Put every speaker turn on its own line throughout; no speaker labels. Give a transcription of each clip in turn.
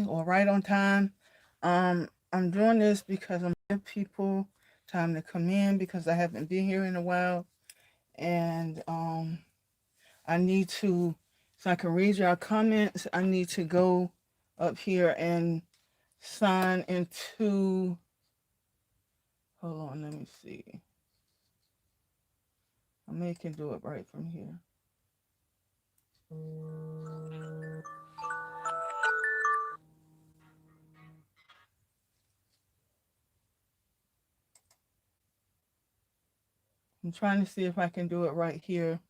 or right on time. I'm doing this because I'm giving people time to come in because I haven't been here in a while, and I need to, so I can read your comments. I need to go up here and sign into. Hold on, let me see. I may can do it right from here. I'm trying to see if I can do it right here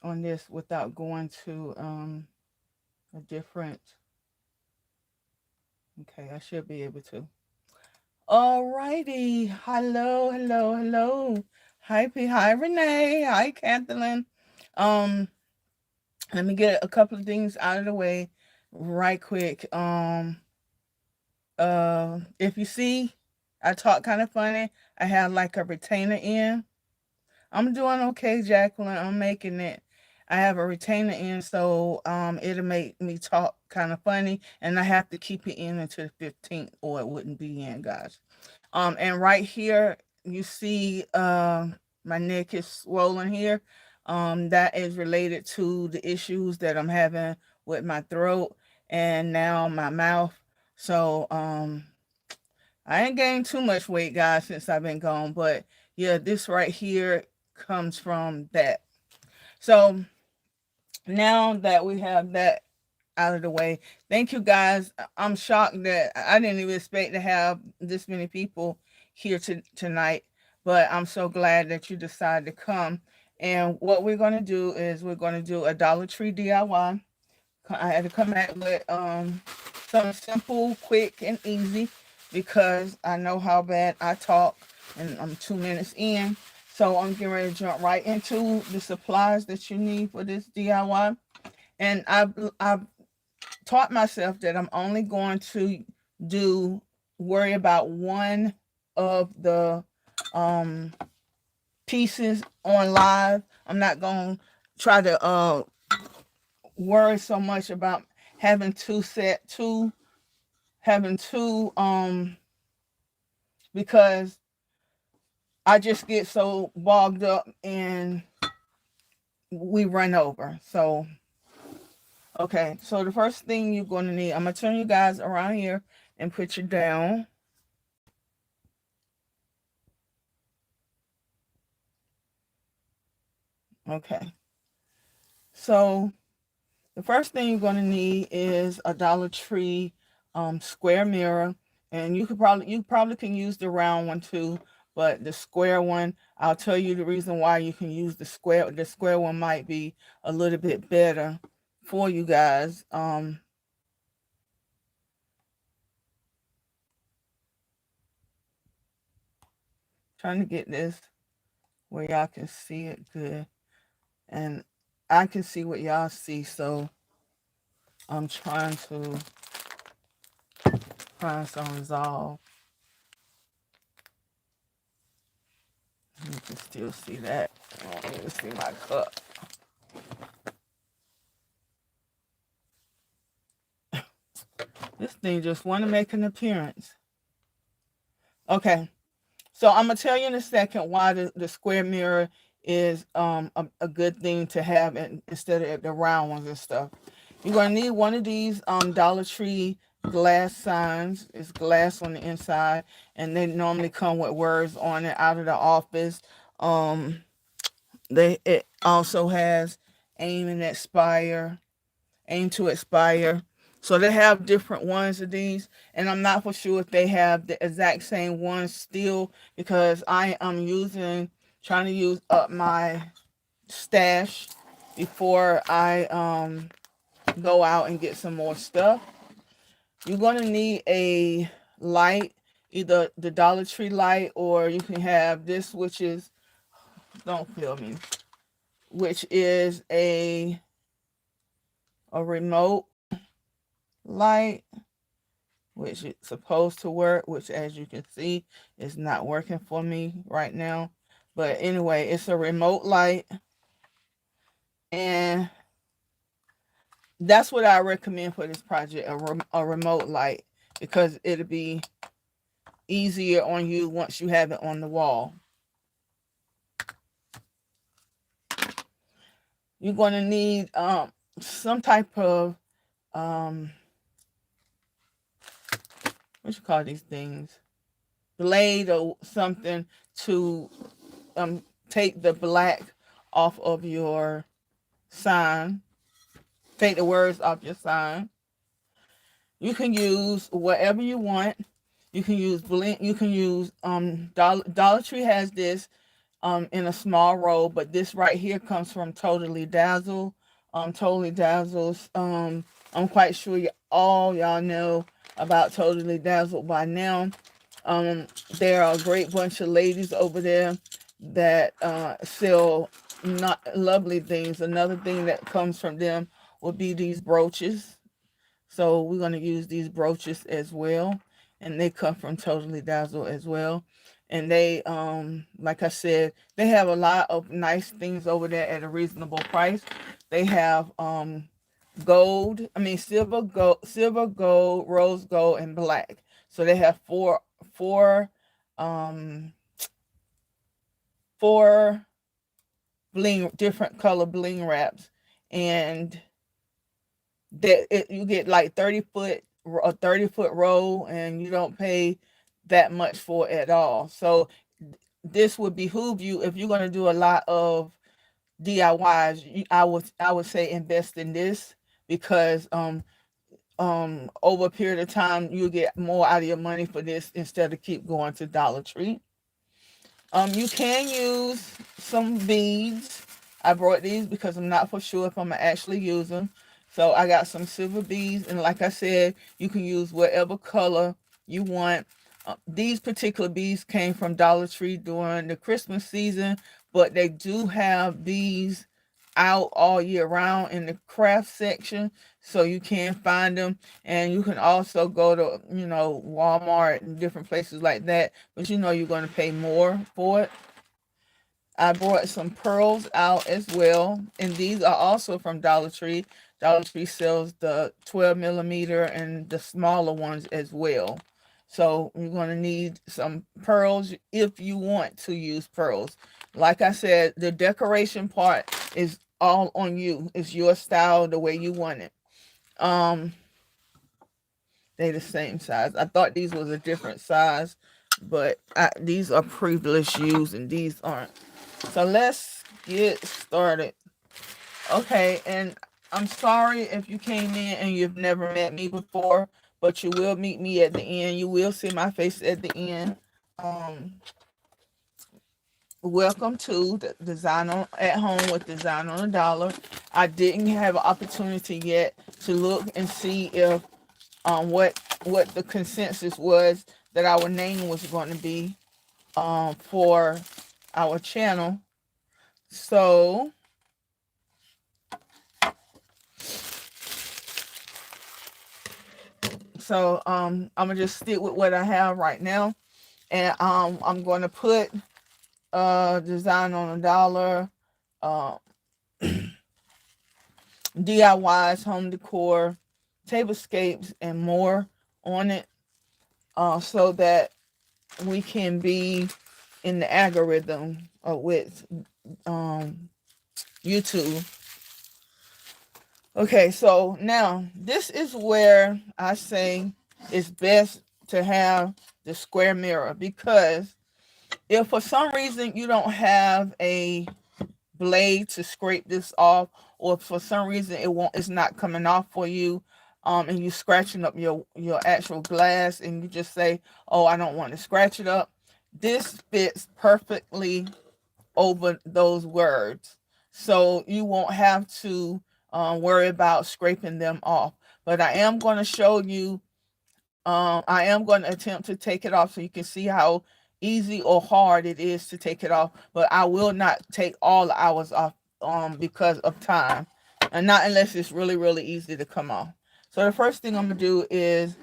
on this without going to a different. Okay, I should be able to. Alrighty. Hello, hello, hello. Hi P. Hi Renee. Hi Kathleen. Um, Let me get a couple of things out of the way right quick. If you see, I talk kind of funny. I have like a retainer in. I'm doing okay, Jacqueline. I'm making it. I have a retainer in, so it'll make me talk kind of funny, and I have to keep it in until the 15th, or it wouldn't be in, guys. And right here, you see, my neck is swollen here. That is related to the issues that I'm having with my throat and now my mouth. So, I ain't gained too much weight, guys, since I've been gone, but yeah, this right here comes from that. So now that we have that out of the way, thank you guys. I'm shocked that I didn't even expect to have this many people here tonight, but I'm so glad that you decided to come. And what we're going to do is we're going to do a Dollar Tree DIY. I had to come back with something simple, quick, and easy because I know how bad I talk, and I'm 2 minutes in. So I'm getting ready to jump right into the supplies that you need for this DIY. And I've taught myself that I'm only going to worry about one of the um, pieces on live. I'm not going to try to worry so much about having having two because I just get so bogged up and we run over. So okay, so the first thing you're going to need, I'm going to turn you guys around here and put you down. Okay, so the first thing you're going to need is a Dollar Tree square mirror, and you probably can use the round one too, but the square one, I'll tell you the reason why you can use the square. The square one might be a little bit better for you guys. Trying to get this where y'all can see it good, and I can see what y'all see, so I'm trying to find some resolve. You can still see that. I don't even see my cup. This thing just want to make an appearance. Okay, so I'm gonna tell you in a second why the square mirror is a good thing to have instead of the round ones and stuff. You're gonna need one of these Dollar Tree glass signs. It's glass on the inside, and they normally come with words on it out of the office. Um, it also has aim and expire, aim to expire. So they have different ones of these, and I'm not for sure if they have the exact same ones still because I am trying to use up my stash before I go out and get some more stuff. You're gonna need a light, either the Dollar Tree light or you can have this, which is, don't feel me, which is a remote light, which is supposed to work, which as you can see is not working for me right now. But anyway, it's a remote light, and That's what I recommend for this project, a remote light, because it'll be easier on you once you have it on the wall. You're going to need some type of um what you call these things, blade or something, to um take the black off of your sign, take the words off your sign. You can use whatever you want. You can use Bling. You can use Dollar Tree has this in a small roll, but this right here comes from Totally Dazzle. Totally Dazzles. I'm quite sure all y'all know about Totally Dazzle by now. Um, there are a great bunch of ladies over there that sell not lovely things. Another thing that comes from them will be these brooches. So we're going to use these brooches as well. And they come from Totally Dazzle as well. And they, like I said, they have a lot of nice things over there at a reasonable price. They have silver, gold, rose gold, and black. So they have four, um, four different color bling wraps, and you get like 30-foot roll, and you don't pay that much for it at all. So this would behoove you if you're going to do a lot of DIYs. I would say invest in this, because over a period of time you'll get more out of your money for this instead of keep going to Dollar Tree. You can use some beads. I brought these because I'm not for sure if I'm gonna actually use them. So I got some silver beads, and like I said, you can use whatever color you want. These particular beads came from Dollar Tree during the Christmas season, but they do have these out all year round in the craft section, so you can find them. And you can also go to, Walmart and different places like that, but you're going to pay more for it. I brought some pearls out as well, and these are also from Dollar Tree. Dollar Tree sells the 12 millimeter and the smaller ones as well. So you're going to need some pearls if you want to use pearls. Like I said, the decoration part is all on you. It's your style, the way you want it. Um, they the same size. I thought these was a different size, but these are privileged used and these aren't. So let's get started. Okay, and I'm sorry if you came in and you've never met me before, but you will meet me at the end. You will see my face at the end. Um, Welcome to the Design on at Home with Design on a Dollar. I didn't have an opportunity yet to look and see if what the consensus was that our name was going to be for our channel. So I'm gonna just stick with what I have right now, and I'm going to put Design on a Dollar, uh, DIYs, home decor, tablescapes, and more on it, so that we can be in the algorithm with YouTube. Okay, so now this is where I say it's best to have the square mirror, because if for some reason you don't have a blade to scrape this off, or for some reason it's not coming off for you, and you scratching up your actual glass, and you just say, oh, I don't want to scratch it up, this fits perfectly over those words, so you won't have to worry about scraping them off. But I am going to show you, I am going to attempt to take it off so you can see how easy or hard it is to take it off. But I will not take all the hours off because of time, and not unless it's really, really easy to come off. So the first thing I'm going to do is,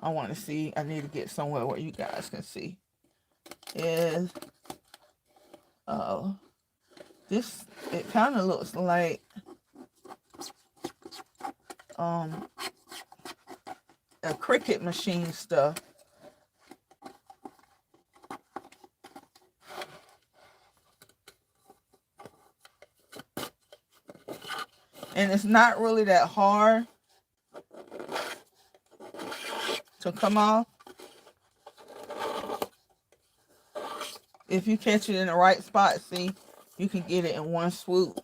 I need to get somewhere where you guys can see, is this, it kind of looks like um Cricut machine stuff. And it's not really that hard to come off if you catch it in the right spot. See, you can get it in one swoop,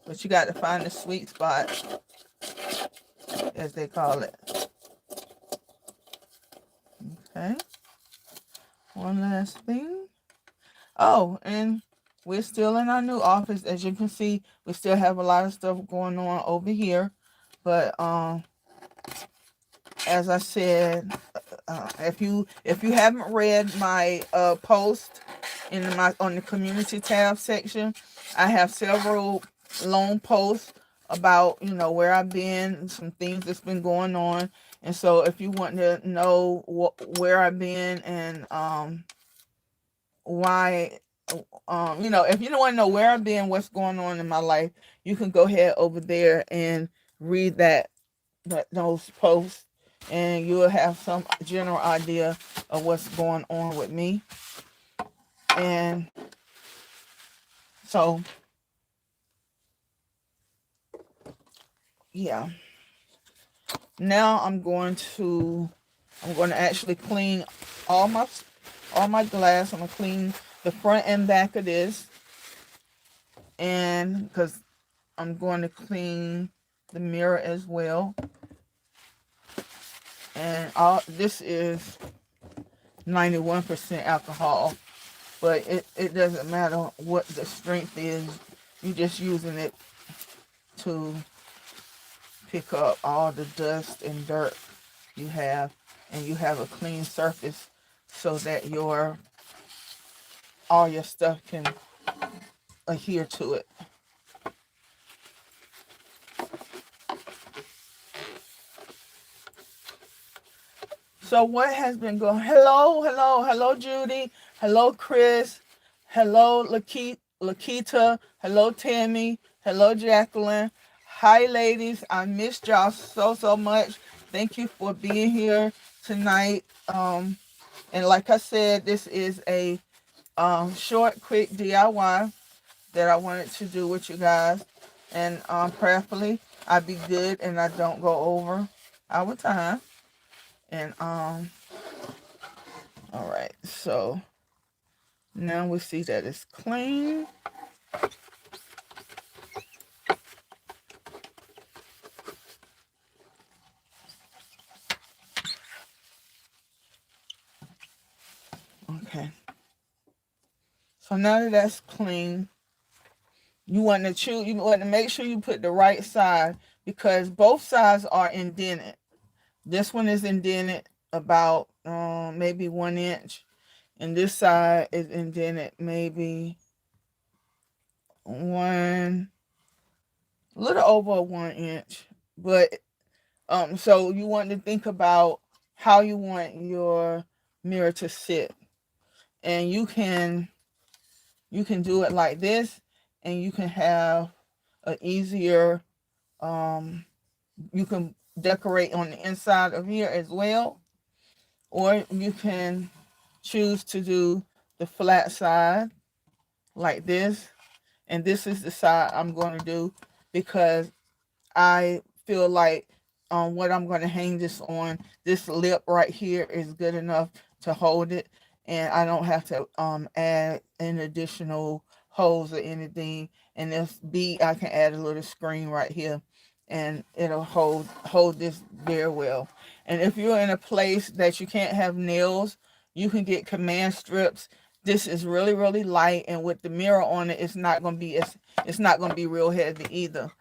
but you got to find the sweet spot, as they call it. Okay, one last thing. Oh, and we're still in our new office. As you can see, we still have a lot of stuff going on over here, but as I said, if you haven't read my post in my on the community tab section, I have several long posts about, you know, where I've been, some things that's been going on. And so if you want to know where I've been and why, you know, if you don't want to know where I've been, what's going on in my life, you can go ahead over there and read those posts, and you'll have some general idea of what's going on with me. And so, yeah. Now I'm going to actually clean all my glass. I'm gonna clean the front and back of this, and because I'm going to clean the mirror as well. And all this is 91% alcohol, but it doesn't matter what the strength is. You're just using it to pick up all the dust and dirt you have, and you have a clean surface so that all your stuff can adhere to it. So what has been going? Hello, Judy. Hello, Chris. Hello, Lakita. Hello, Tammy. Hello, Jacqueline. Hi, ladies. I missed y'all so much. Thank you for being here tonight. And like I said, this is a short, quick DIY that I wanted to do with you guys. And prayerfully, I be good and I don't go over our time. And all right, so now we see that it's clean. Okay, so now that that's clean, you want to make sure you put the right side, because both sides are indented. This one is indented about maybe 1 inch, and this side is indented maybe a little over 1 inch. But so you want to think about how you want your mirror to sit, and you can do it like this, and you can have an easier you can decorate on the inside of here as well, or you can choose to do the flat side like this. And this is the side I'm going to do, because I feel like what I'm going to hang this on, this lip right here is good enough to hold it, and I don't have to add an additional holes or anything. And this bead, I can add a little screen right here, and it'll hold this very well. And if you're in a place that you can't have nails, you can get command strips. This is really light, and with the mirror on it, it's not going to be real heavy either.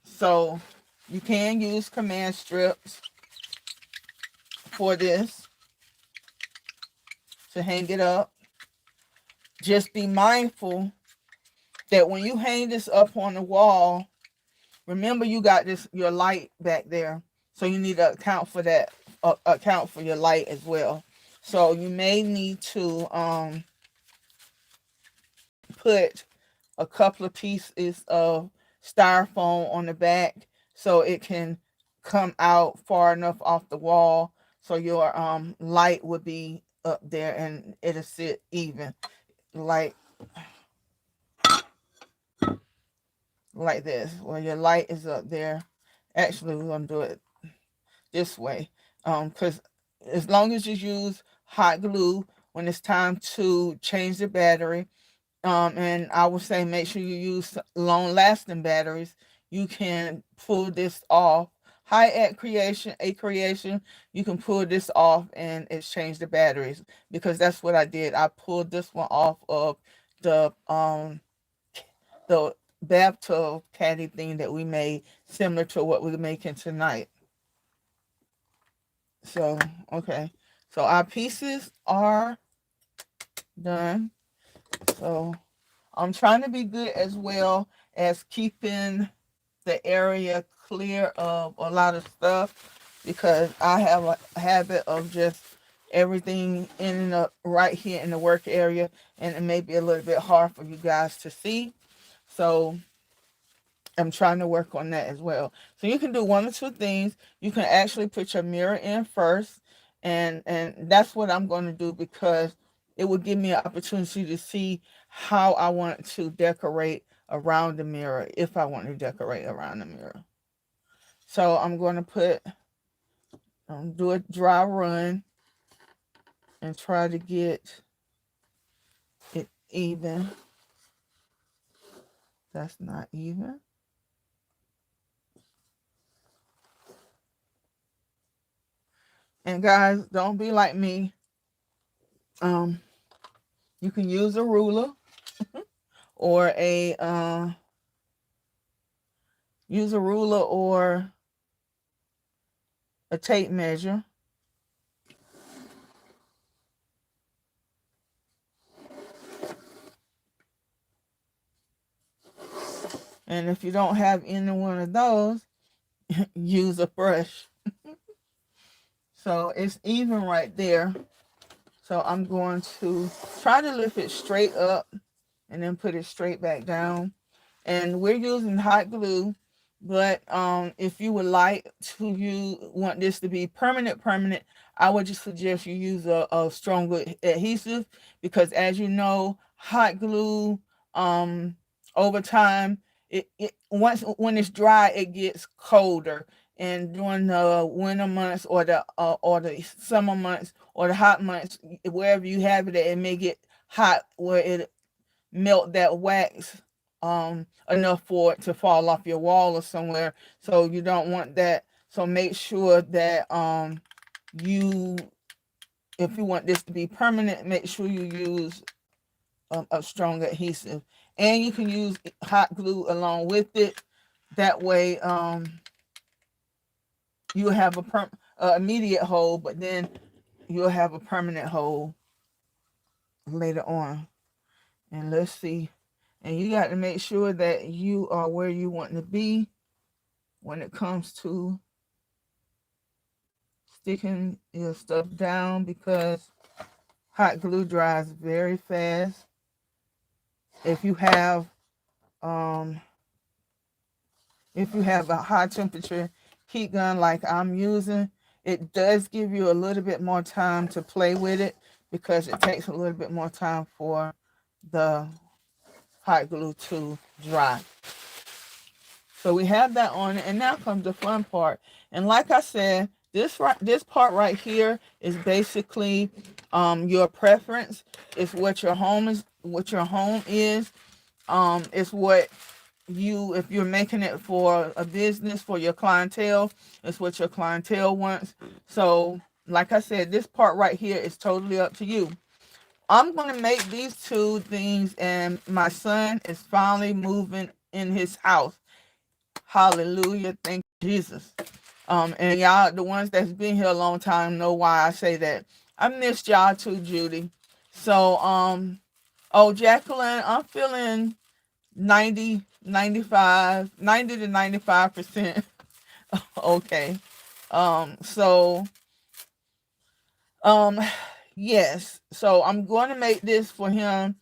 So you can use command strips for this to hang it up. Just be mindful that when you hang this up on the wall, remember you got your light back there, so you need to account for that, account for your light as well. So you may need to put a couple of pieces of styrofoam on the back so it can come out far enough off the wall so your light would be up there and it'll sit even like like this where your light is up there. Actually, we're gonna do it this way because as long as you use hot glue when it's time to change the battery, and I would say make sure you use long lasting batteries. You can pull this off. High at creation, a creation, you can pull this off and exchange the batteries because that's what I did. I pulled this one off of the the bathtub caddy thing that we made, similar to what we're making tonight. So okay, so our pieces are done. So I'm trying to be good as well as keeping the area clear of a lot of stuff because I have a habit of just everything in and up right here in the work area, and it may be a little bit hard for you guys to see. So I'm trying to work on that as well. So you can do one or two things. You can actually put your mirror in first, and that's what I'm going to do because it will give me an opportunity to see how I want to decorate around the mirror if I want to decorate around the mirror. So I'm going to do a dry run and try to get it even. That's not even. And guys, don't be like me. Um, you can use a ruler or a tape measure. And if you don't have any one of those, use a brush. So it's even right there. So I'm going to try to lift it straight up and then put it straight back down. And we're using hot glue, but if you would like to want this to be permanent, I would just suggest you use a stronger adhesive because as you know, hot glue over time it once when it's dry it gets colder, and during the winter months or the summer months or the hot months, wherever you have it, it may get hot where it melt that wax enough for it to fall off your wall or somewhere. So you don't want that. So make sure that you if you want this to be permanent, make sure you use a strong adhesive, and you can use hot glue along with it. That way you'll have a immediate hole, but then you'll have a permanent hole later on. And let's see. And you got to make sure that you are where you want to be when it comes to sticking your stuff down because hot glue dries very fast. If you have um if you have a high temperature heat gun like I'm using, it does give you a little bit more time to play with it because it takes a little bit more time for the hot glue to dry. So we have that on it, and now comes the fun part. And like I said, this part right here is basically your preference. It's what your home is. What your home is. It's what if you're making it for a business for your clientele, it's what your clientele wants. So, like I said, this part right here is totally up to you. I'm going to make these two things, and my son is finally moving in his house. Hallelujah. Thank you, Jesus. And y'all, the ones that's been here a long time know why I say that. I missed y'all too, Judy. So, oh, Jacqueline, I'm feeling 90 to 95%. Okay. So, um, yes. So I'm going to make this for him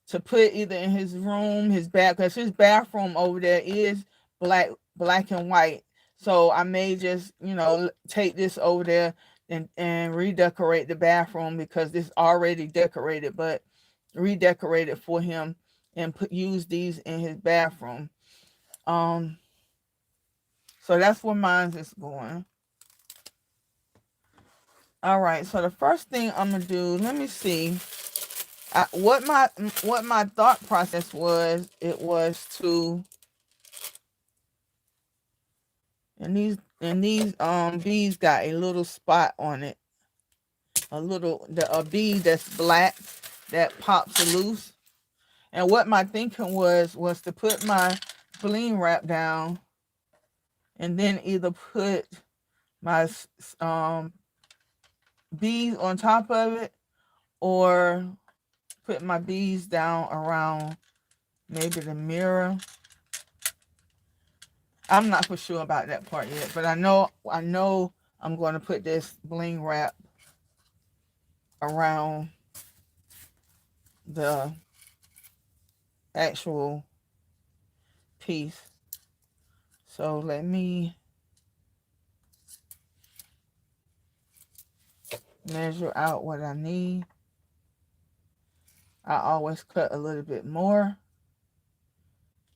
to put either in his room, his bath, because his bathroom over there is black and white. So I may just, take this over there and redecorate the bathroom because it's already decorated, but redecorate it for him and use these in his bathroom. Um, so that's where mine is going. All right. So the first thing I'm gonna do, let me see, what my thought process was. It was to, and these bees got a little spot on it, a bee that's black that pops loose. And what my thinking was to put my bling wrap down and then either put my bees on top of it or put my bees down around maybe the mirror. I'm not for sure about that part yet, but I know I'm going to put this bling wrap around the actual piece. So let me measure out what I need. I always cut a little bit more.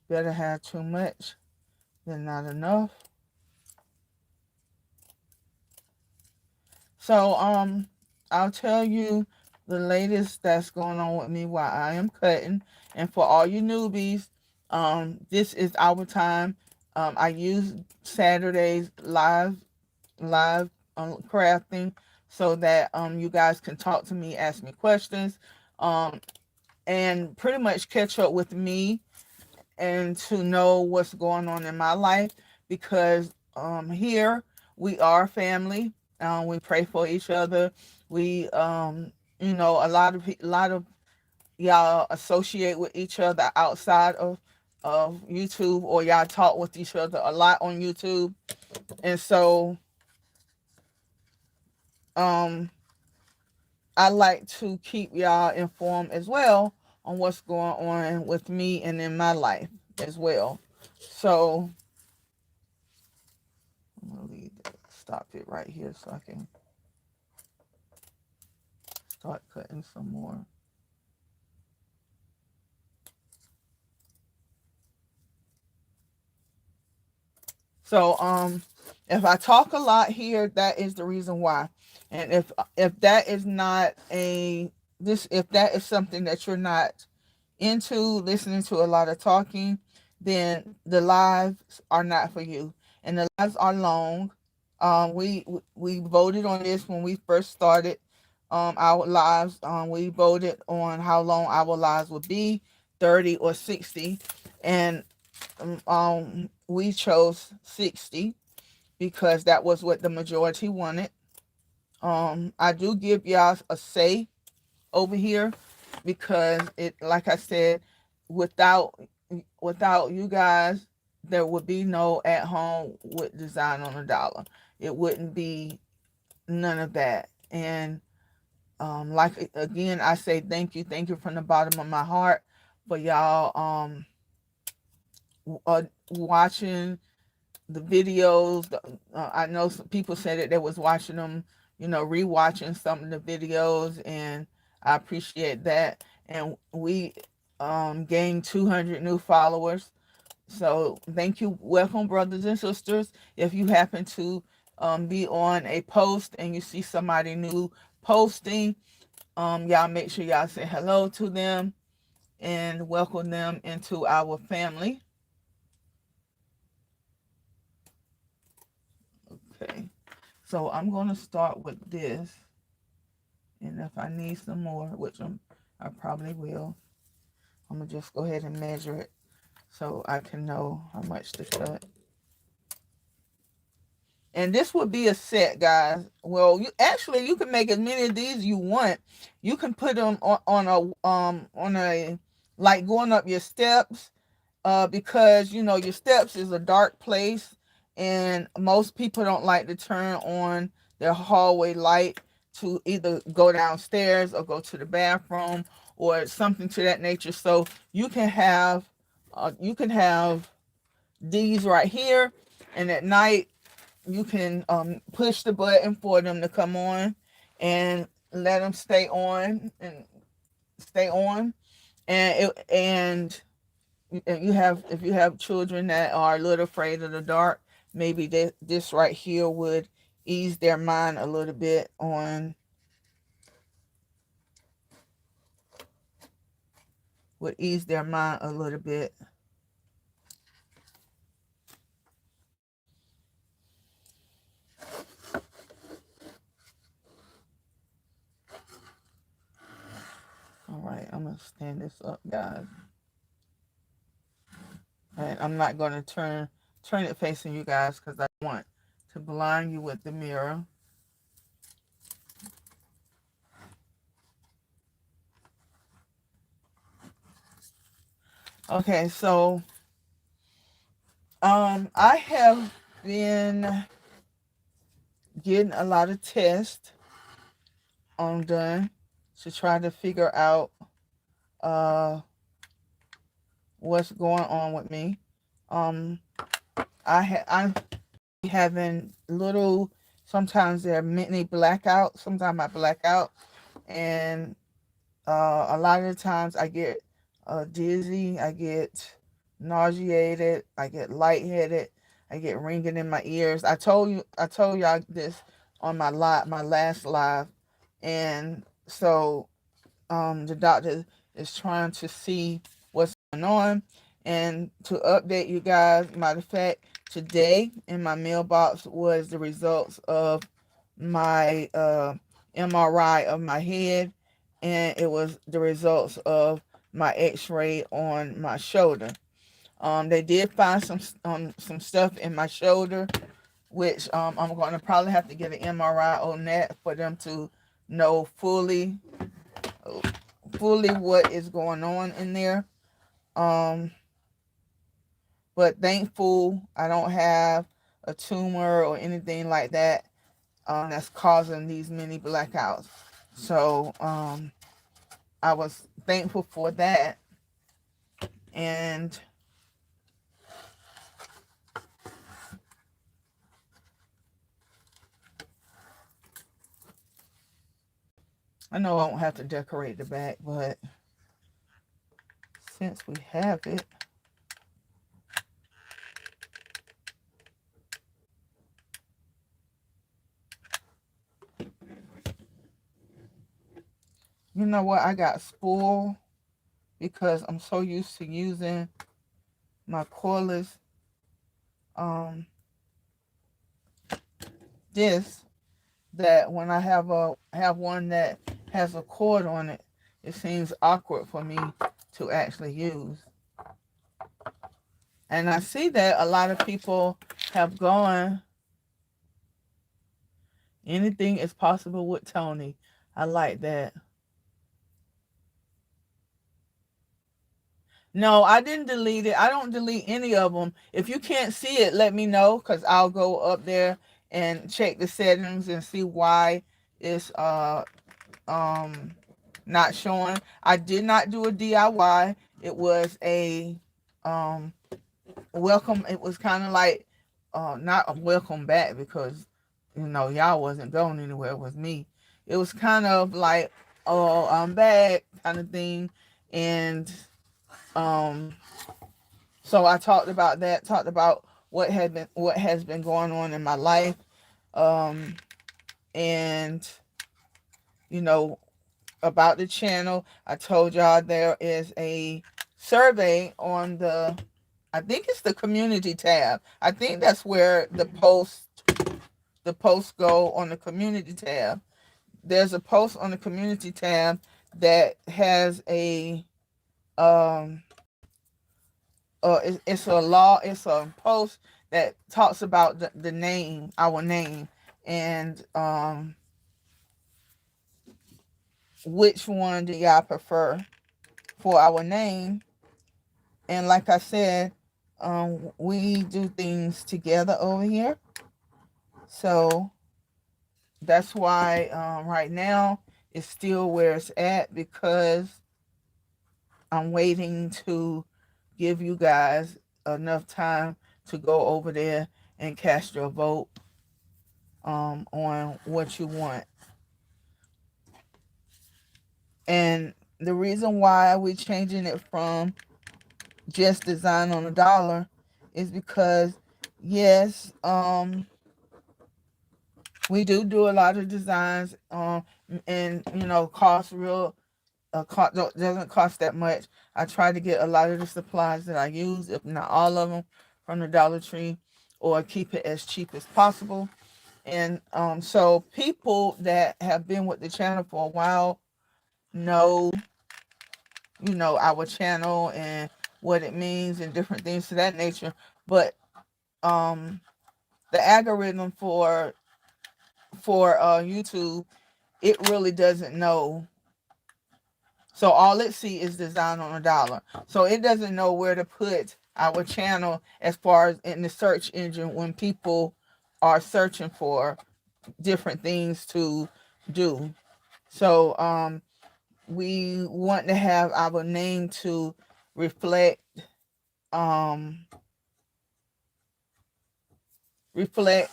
Better have too much than not enough. So I'll tell you the latest that's going on with me while I am cutting. And for all you newbies, this is our time. I use Saturdays live crafting so that you guys can talk to me, ask me questions, and pretty much catch up with me and to know what's going on in my life, because here we are family. We pray for each other. We a lot of y'all associate with each other outside of YouTube, or y'all talk with each other a lot on YouTube. And so I like to keep y'all informed as well on what's going on with me and in my life as well. So I'm gonna stop it right here so I can start cutting some more. So if I talk a lot here, that is the reason why. And if that is not if that is something that you're not into, listening to a lot of talking, then the lives are not for you. And the lives are long. We voted on this when we first started our lives. We voted on how long our lives would be, 30 or 60. And we chose 60 because that was what the majority wanted. I do give y'all a say over here because it, like I said, without you guys, there would be no at home with design on a dollar. It wouldn't be none of that. And like again, I say thank you from the bottom of my heart for y'all watching the videos. I know some people said that they was watching them, rewatching some of the videos, and I appreciate that. And we gained 200 new followers. So thank you. Welcome, brothers and sisters. If you happen to be on a post and you see somebody new posting, y'all make sure y'all say hello to them and welcome them into our family. Okay, so I'm going to start with this, and if I need some more, which I probably will, I'm going to just go ahead and measure it so I can know how much to cut. And this would be a set, guys. Well, you can make as many of these you want. You can put them on a like going up your steps, because your steps is a dark place, and most people don't like to turn on their hallway light to either go downstairs or go to the bathroom or something to that nature. So you can have these right here, and at night you can push the button for them to come on and let them stay on and stay on. And you have, if you have children that are a little afraid of the dark, maybe this right here would ease their mind a little bit on, would ease their mind a little bit. All right, I'm gonna stand this up, guys, and I'm not gonna turn it facing you guys because I want to blind you with the mirror. Okay, so I have been getting a lot of tests done to try to figure out uh what's going on with me. Um I'm having little, sometimes there are many blackouts, sometimes I black out, and a lot of the times I get dizzy, I get nauseated, I get lightheaded, I get ringing in my ears. I told y'all this on my last live, and so the doctor is trying to see what's going on. And to update you guys, matter of fact, today in my mailbox was the results of my MRI of my head, and it was the results of my X-ray on my shoulder. They did find some stuff in my shoulder, which I'm going to probably have to get an MRI on that for them to know fully what is going on in there. Um, but thankful I don't have a tumor or anything like that that's causing these many blackouts. So I was thankful for that. And I know I won't have to decorate the back, but since we have it, you know what? I got spoiled because I'm so used to using my cordless this, that when I have one that has a cord on it, it seems awkward for me to actually use. And I see that a lot of people have gone, anything is possible with Tony. I like that. No, I didn't delete it. I don't delete any of them. If you can't see it, let me know, because I'll go up there and check the settings and see why it's not showing. I did not do a DIY. It was a welcome. It was kind of like not a welcome back, because y'all wasn't going anywhere. It was me. It was kind of like, oh, I'm back kind of thing. And um so I talked about that, talked about what has been going on in my life, um and you know about the channel. I told y'all there is a survey on the, I think it's the community tab. I think that's where the posts go, on the community tab. There's a post on the community tab that has a um it's a post that talks about the name, our name, and which one do y'all prefer for our name. And like I said, we do things together over here. So that's why right now it's still where it's at, because I'm waiting to give you guys enough time to go over there and cast your vote on what you want. And the reason why we're changing it from just design on a dollar is because, yes, we do a lot of designs, and cost real, doesn't cost that much. I try to get a lot of the supplies that I use, if not all of them, from the Dollar Tree, or keep it as cheap as possible. And so people that have been with the channel for a while know, our channel and what it means and different things to that nature. But um, the algorithm for YouTube, it really doesn't know. So all it see is design on a dollar. So it doesn't know where to put our channel as far as in the search engine when people are searching for different things to do. So we want to have our name to reflect um reflect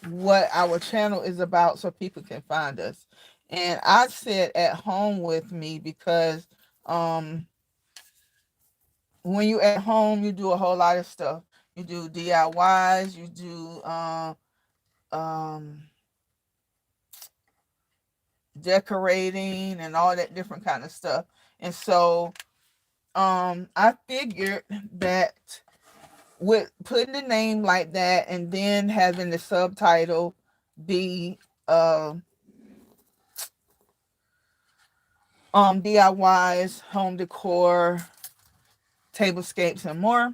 what our channel is about, so people can find us. And I said at home with me because um when you at home, you do a whole lot of stuff. You do DIYs, you do um decorating and all that different kind of stuff. And so I figured that with putting the name like that and then having the subtitle be uh DIYs, home decor, tablescapes, and more,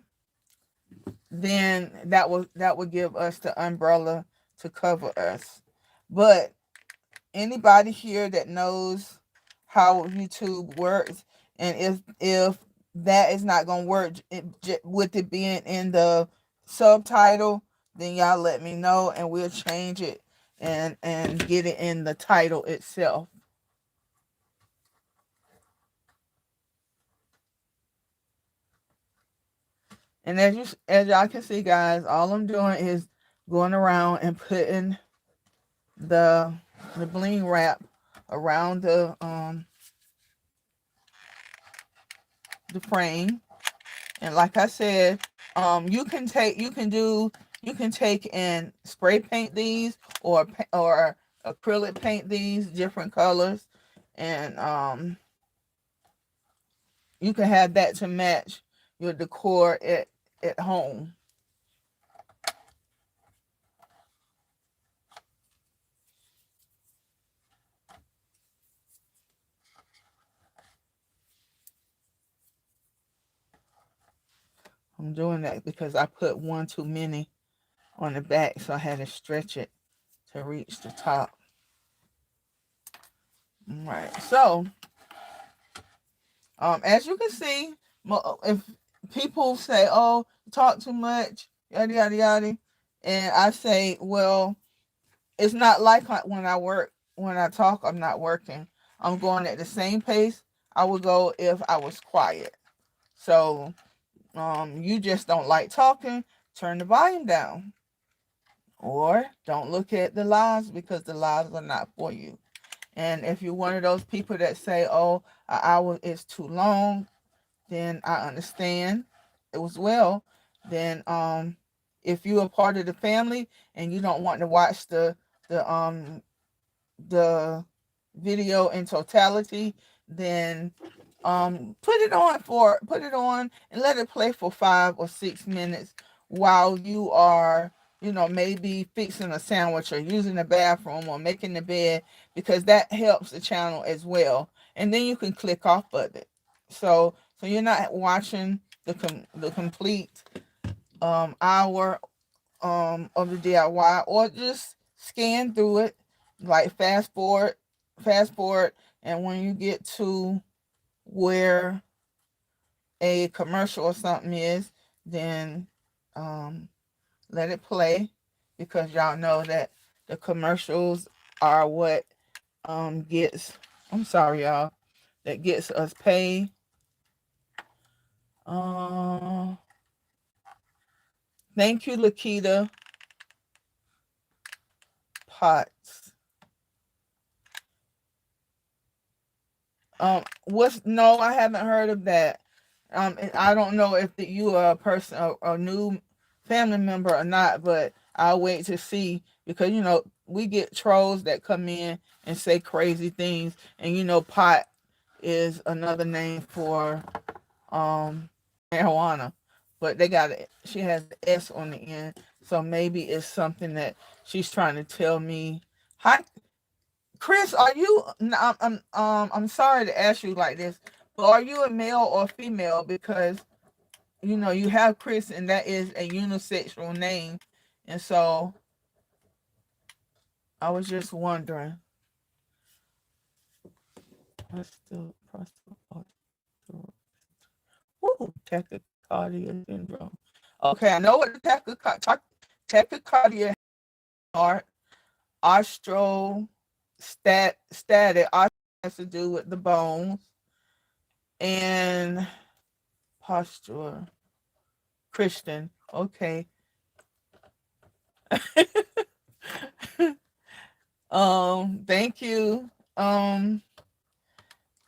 then that would give us the umbrella to cover us. But anybody here that knows how YouTube works, and if that is not gonna work, with it being in the subtitle, then y'all let me know and we'll change it and get it in the title itself. And as y'all can see, guys, all I'm doing is going around and putting the bling wrap around the frame. And like I said, you can take and spray paint these, or acrylic paint these different colors, and you can have that to match your decor at home. I'm doing that because I put one too many on the back, so I had to stretch it to reach the top. All right, so as you can see, if people say, "Oh, you talk too much," yada yada yada, and I say, "Well, it's not like when I work. When I talk, I'm not working. I'm going at the same pace I would go if I was quiet." So, you just don't like talking, turn the volume down, or don't look at the lives, because the lives are not for you. And if you're one of those people that say, "Oh, an hour is too long," then I understand as well. Then if you're a part of the family and you don't want to watch the the video in totality, then put it on and let it play for 5 or 6 minutes while you are, maybe fixing a sandwich or using the bathroom or making the bed, because that helps the channel as well. And then you can click off of it. So you're not watching the complete hour of the DIY, or just scan through it, like fast forward, and when you get to where a commercial or something is, then um, let it play, because y'all know that the commercials are what gets. I'm sorry, y'all. That gets us paid. Uh, Thank you, Lakita Potts. What's no? I haven't heard of that. And I don't know if you are a person, a new family member or not, but I'll wait to see because we get trolls that come in and say crazy things, and pot is another name for marijuana, but she has an S on the end, so maybe it's something that she's trying to tell me. Hi, Chris, are you? I'm sorry to ask you like this, but are you a male or female? Because you have Chris, and that is a unisexual name, and so I was just wondering. Ooh, tachycardia syndrome. Okay, I know what the tachycardia are. Static has to do with the bones, and posture. Christian. Okay. Thank you.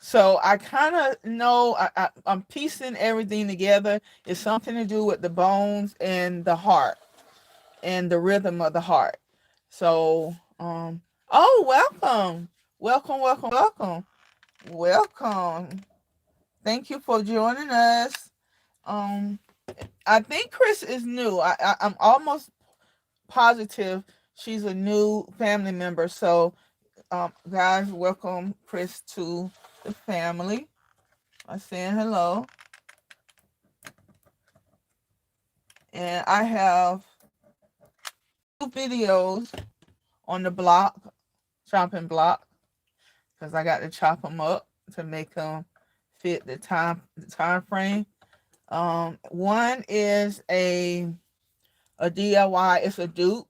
So I kind of know I'm piecing everything together. It's something to do with the bones and the heart and the rhythm of the heart. So, oh, welcome. Welcome, welcome, welcome. Welcome. Thank you for joining us. I think Chris is new. I'm almost positive she's a new family member. So, guys, welcome Chris to the family. I'm saying hello. And I have 2 videos on the chopping block, because I got to chop them up to make them fit the time frame. One is a DIY. It's a dupe.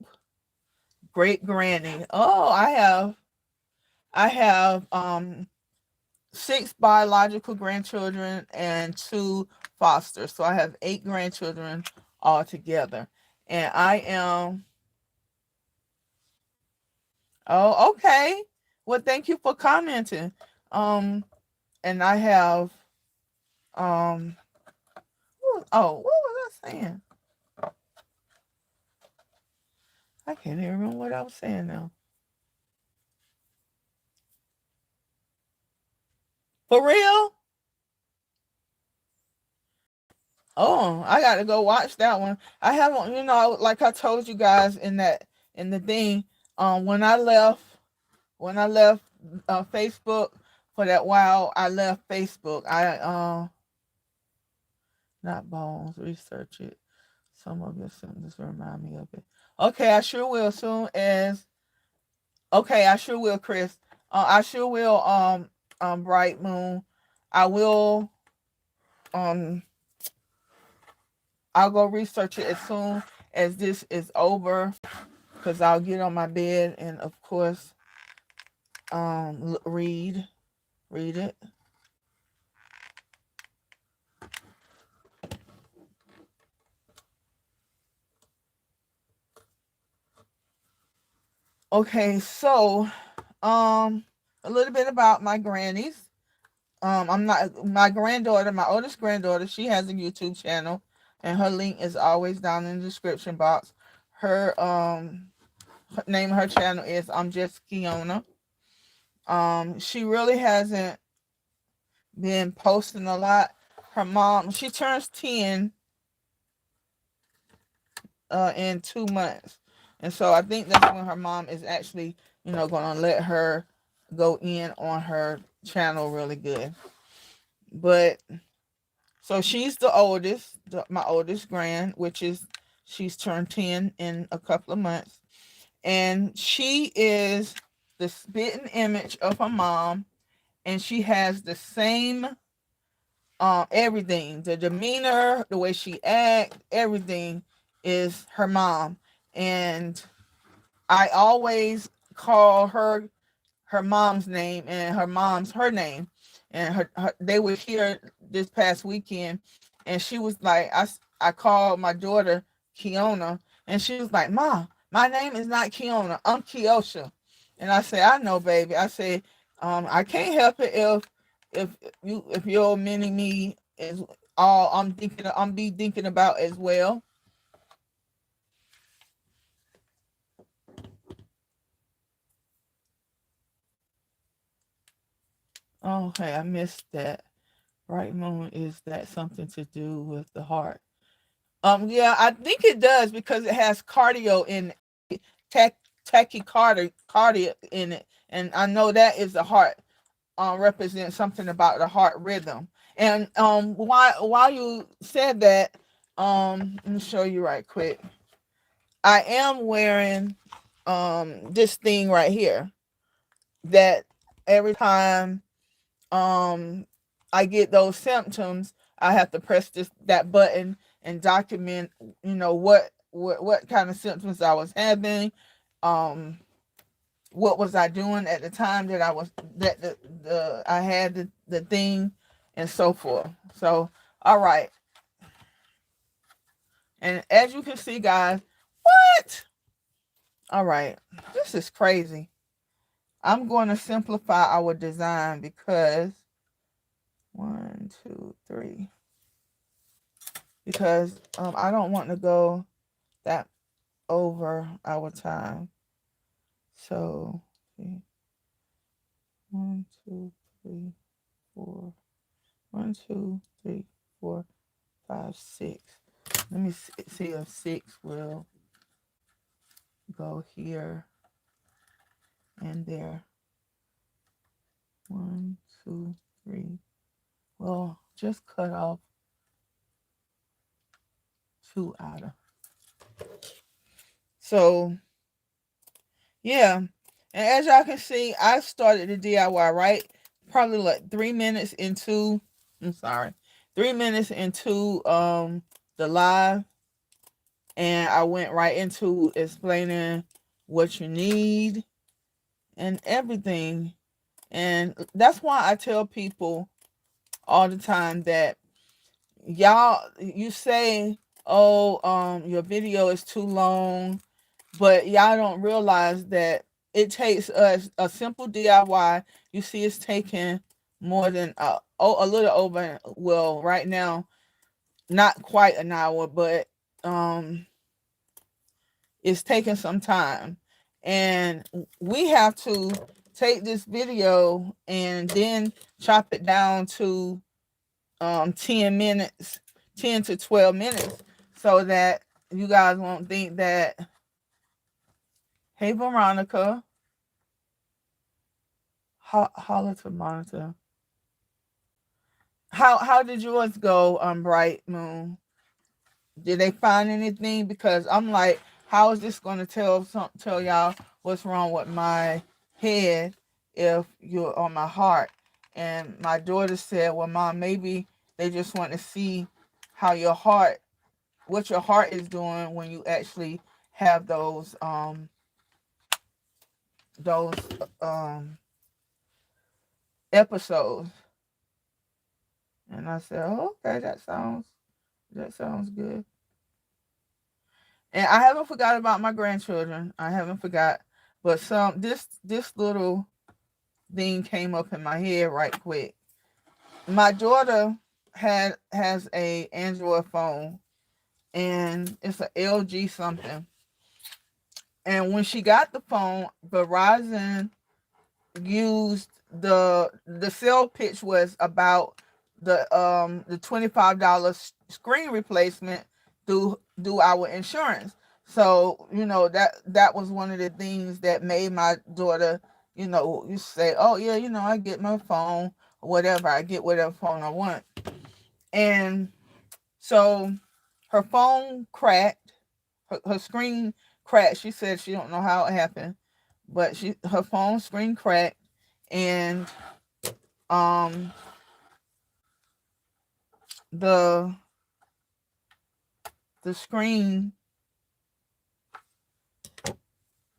Great Granny. Oh, I have 6 biological grandchildren and 2 foster. So I have 8 grandchildren all together. And I am oh, okay. Well, thank you for commenting. And I have what was I saying? I can't even remember what I was saying now. For real? Oh, I got to go watch that one. I haven't, like I told you guys in the thing, when I left Facebook for that while, I left Facebook. Not bones, research it. Some of your symptoms remind me of it. Okay, I sure will soon as. Okay, I sure will, Chris. I sure will. Bright Moon. I will. I'll go research it as soon as this is over, because I'll get on my bed and, of course, read it. Okay, so a little bit about my grannies. I'm not my oldest granddaughter, she has a YouTube channel, and her link is always down in the description box. Her name of her channel is I'm Just Kiona. She really hasn't been posting a lot. Her mom, she turns 10 in 2 months. And so I think that's when her mom is actually, going to let her go in on her channel really good. But so she's the oldest, my oldest grand, she's turned 10 in a couple of months. And she is the spitting image of her mom. And she has the same everything, the demeanor, the way she acts, everything is her mom. And I always call her mom's name, and her mom's her name. And they were here this past weekend, and she was like, I called my daughter Kiona. And she was like, "Ma, my name is not Kiona. I'm Kiosha." And I said, "I know, baby." I said, "I can't help it if if your mini me is all I'm be thinking about as well." Oh, okay, I missed that. Bright moon, is that something to do with the heart? Yeah, I think it does because it has cardio in tach cardio in it, and I know that is the heart. Represents something about the heart rhythm. And while you said that, let me show you right quick. I am wearing this thing right here that every time um I get those symptoms, I have to press that button and document, what kind of symptoms I was having, um what was I doing at the time that I had the thing, and so forth. So, all right. And as you can see, guys, what? All right. This is crazy. I'm going to simplify our design because one, two, three. Because I don't want to go that over our time. So, okay. One, two, three, four. One, two, three, four, 5, 6. Let me see if 6 will go here and there. 1, 2, 3. Well, just cut off 2 out of. So, yeah. And as y'all can see, I started the DIY, right? Probably like 3 minutes into, I'm sorry, 3 minutes into the live. And I went right into explaining what you need and everything. And that's why I tell people all the time that you say, "Oh, your video is too long," but y'all don't realize that it takes us a simple DIY. You see, it's taking more than a little over. Well, right now, not quite an hour, but um, it's taking some time, and we have to take this video and then chop it down to 10 minutes, 10 to 12 minutes, so that you guys won't think that, hey Veronica, holla to Monica. How did yours go, Bright Moon? Did they find anything? Because I'm like, how is this going to tell y'all what's wrong with my head if you're on my heart? And my daughter said, well, Mom, maybe they just want to see how what your heart is doing when you actually have those um episodes. And I said, oh, okay, that sounds good. And I haven't forgot about my grandchildren. I haven't forgot, but this little thing came up in my head right quick. My daughter has a Android phone, and it's a LG something. And when she got the phone, Verizon used the sale pitch was about the $25 screen replacement through our insurance. So that was one of the things that made my daughter, you say, oh yeah, I get my phone or whatever, I get whatever phone I want. And so her phone cracked, her screen cracked. She said she don't know how it happened, but her phone screen cracked, and um the the screen,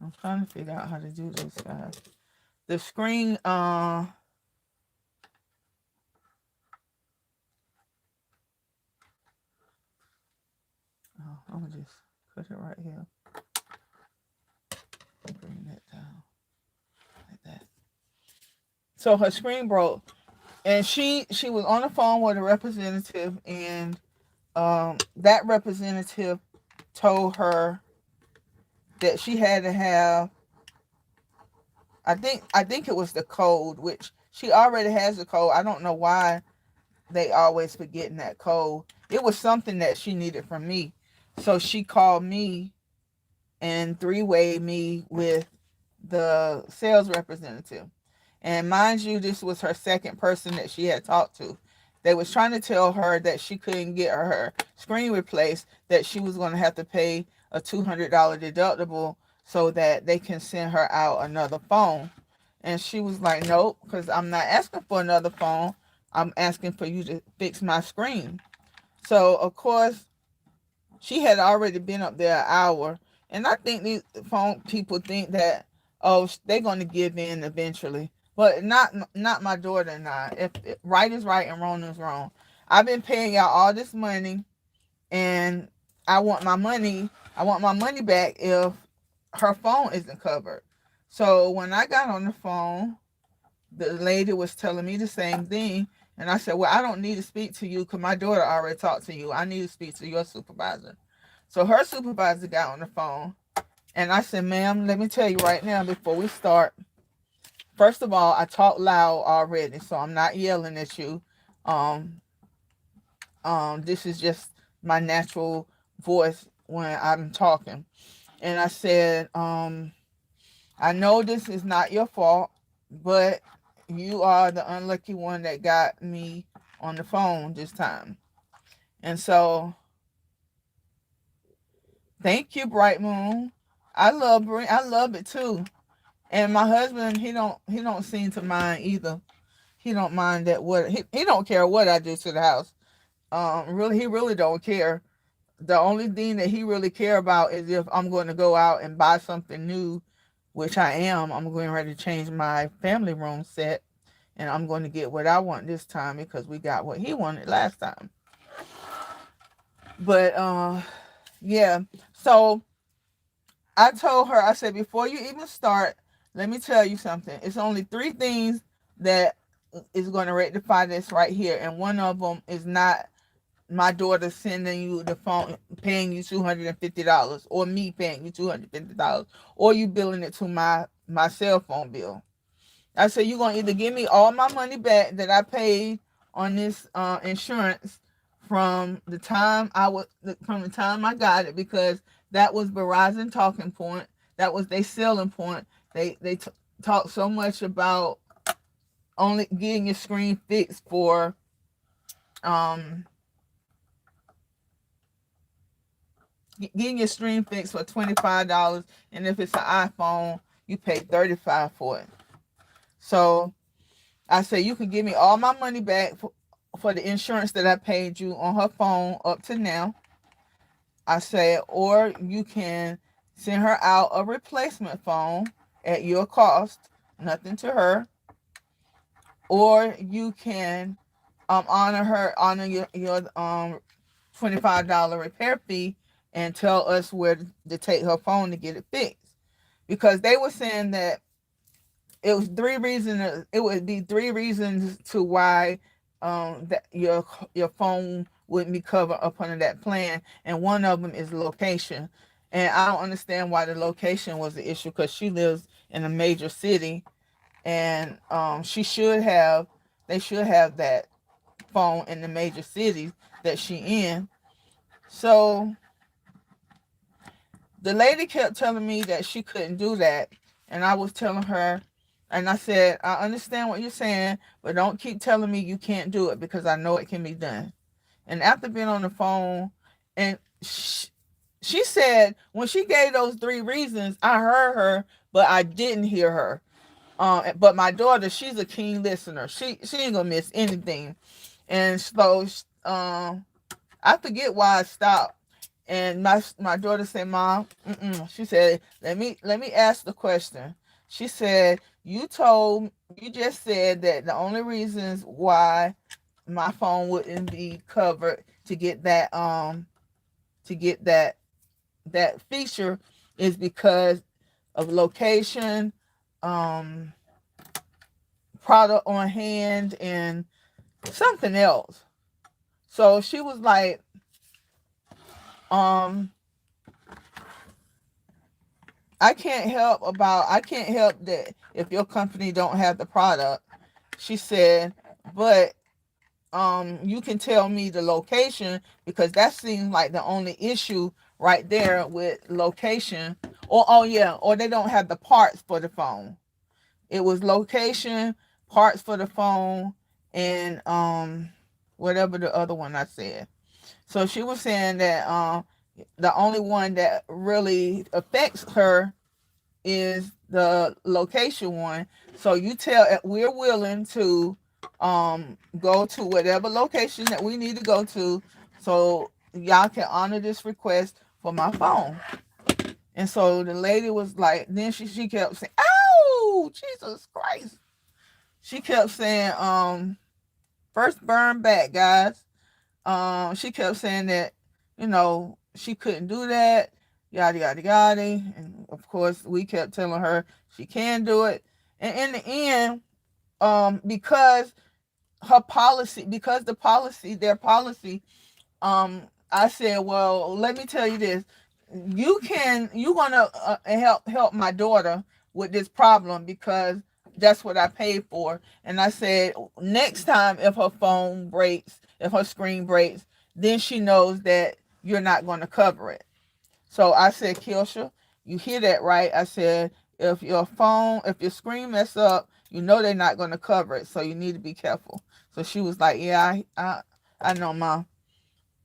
I'm trying to figure out how to do this, guys. The screen oh, I'm just put it right here. Bring that down like that. So her screen broke, and she was on the phone with a representative, and that representative told her that she had to have, I think it was the code, which she already has the code. I don't know why they always forgetting that code. It was something that she needed from me. So she called me and three-wayed me with the sales representative. And mind you, this was her second person that she had talked to. They was trying to tell her that she couldn't get her screen replaced, that she was going to have to pay a $200 deductible so that they can send her out another phone. And she was like, nope, because I'm not asking for another phone. I'm asking for you to fix my screen. So, of course, she had already been up there an hour. And I think these phone people think that, oh, they're going to give in eventually. But not my daughter and I. If right is right and wrong is wrong. I've been paying y'all all this money, and I want my money. I want my money back if her phone isn't covered. So when I got on the phone, the lady was telling me the same thing. And I said, well, I don't need to speak to you because my daughter already talked to you. I need to speak to your supervisor. So her supervisor got on the phone. And I said, ma'am, let me tell you right now before we start. First of all, I talk loud already, so I'm not yelling at you. Um, this is just my natural voice when I'm talking. And I said, I know this is not your fault, but you are the unlucky one that got me on the phone this time. And so, thank you, Bright Moon. I love it too. And my husband, he don't seem to mind either. He don't mind that what he don't care what I do to the house. Really, he really don't care. The only thing that he really care about is if I'm going to go out and buy something new, which I am. I'm going ready to change my family room set, and I'm going to get what I want this time because we got what he wanted last time. But yeah. So I told her, I said, before you even start, let me tell you something. It's only three things that is going to rectify this right here, and one of them is not my daughter sending you the phone, paying you $250, or me paying you $250, or you billing it to my cell phone bill. I said, you're going to either give me all my money back that I paid on this insurance from the time I got it, because that was Verizon talking point. That was their selling point. They talk so much about only getting your screen fixed for getting your screen fixed for $25, and if it's an iPhone, you pay $35 for it. So I say, you can give me all my money back for the insurance that I paid you on her phone up to now. I said, or you can send her out a replacement phone at your cost, nothing to her, or you can honor your $25 repair fee and tell us where to take her phone to get it fixed. Because they were saying that it was three reasons. It would be three reasons to why that your phone wouldn't be covered up under that plan, and one of them is location. And I don't understand why the location was the issue, because she lives in a major city, and they should have that phone in the major cities that she in. So the lady kept telling me that she couldn't do that, and I was telling her, and I said, I understand what you're saying, but don't keep telling me you can't do it, because I know it can be done. And after being on the phone, and she said, when she gave those three reasons, I heard her, but I didn't hear her. But my daughter, she's a keen listener. She ain't gonna miss anything. And so I forget why I stopped. And my daughter said, Mom, she said, let me ask the question. She said, you just said that the only reasons why my phone wouldn't be covered to get that that feature is because of location, um, product on hand, and something else. So she was like, um, I can't help that if your company don't have the product. She said, but you can tell me the location, because that seems like the only issue right there with location. Or oh yeah, or they don't have the parts for the phone. It was location, parts for the phone, and whatever the other one I said. So she was saying that the only one that really affects her is the location one. So you tell, we're willing to go to whatever location that we need to go to, so y'all can honor this request for my phone. And so the lady was like, then she kept saying, "Oh, Jesus Christ." She kept saying, first burn back, guys. She kept saying that, she couldn't do that, yada yada yada. And of course we kept telling her she can do it. And in the end, because their policy, I said, well, let me tell you this. You're gonna help my daughter with this problem, because that's what I paid for. And I said, next time if her phone breaks, if her screen breaks, then she knows that you're not going to cover it. So I said, Kilsha, you hear that right? I said, if your screen mess up, they're not going to cover it. So you need to be careful. So she was like, yeah, I know, Mom.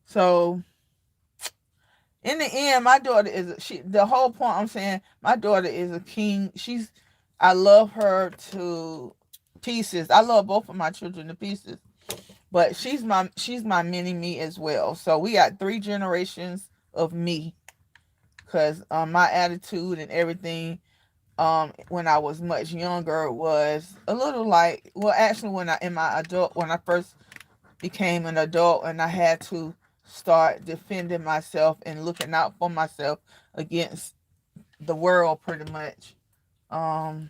So in the end, my daughter the whole point I'm saying, my daughter is a king. I love her to pieces. I love both of my children to pieces, but she's my mini me as well. So we got 3 generations of me, because my attitude and everything, when I was much younger, was a little like, well, actually when I first became an adult and I had to start defending myself and looking out for myself against the world, pretty much, um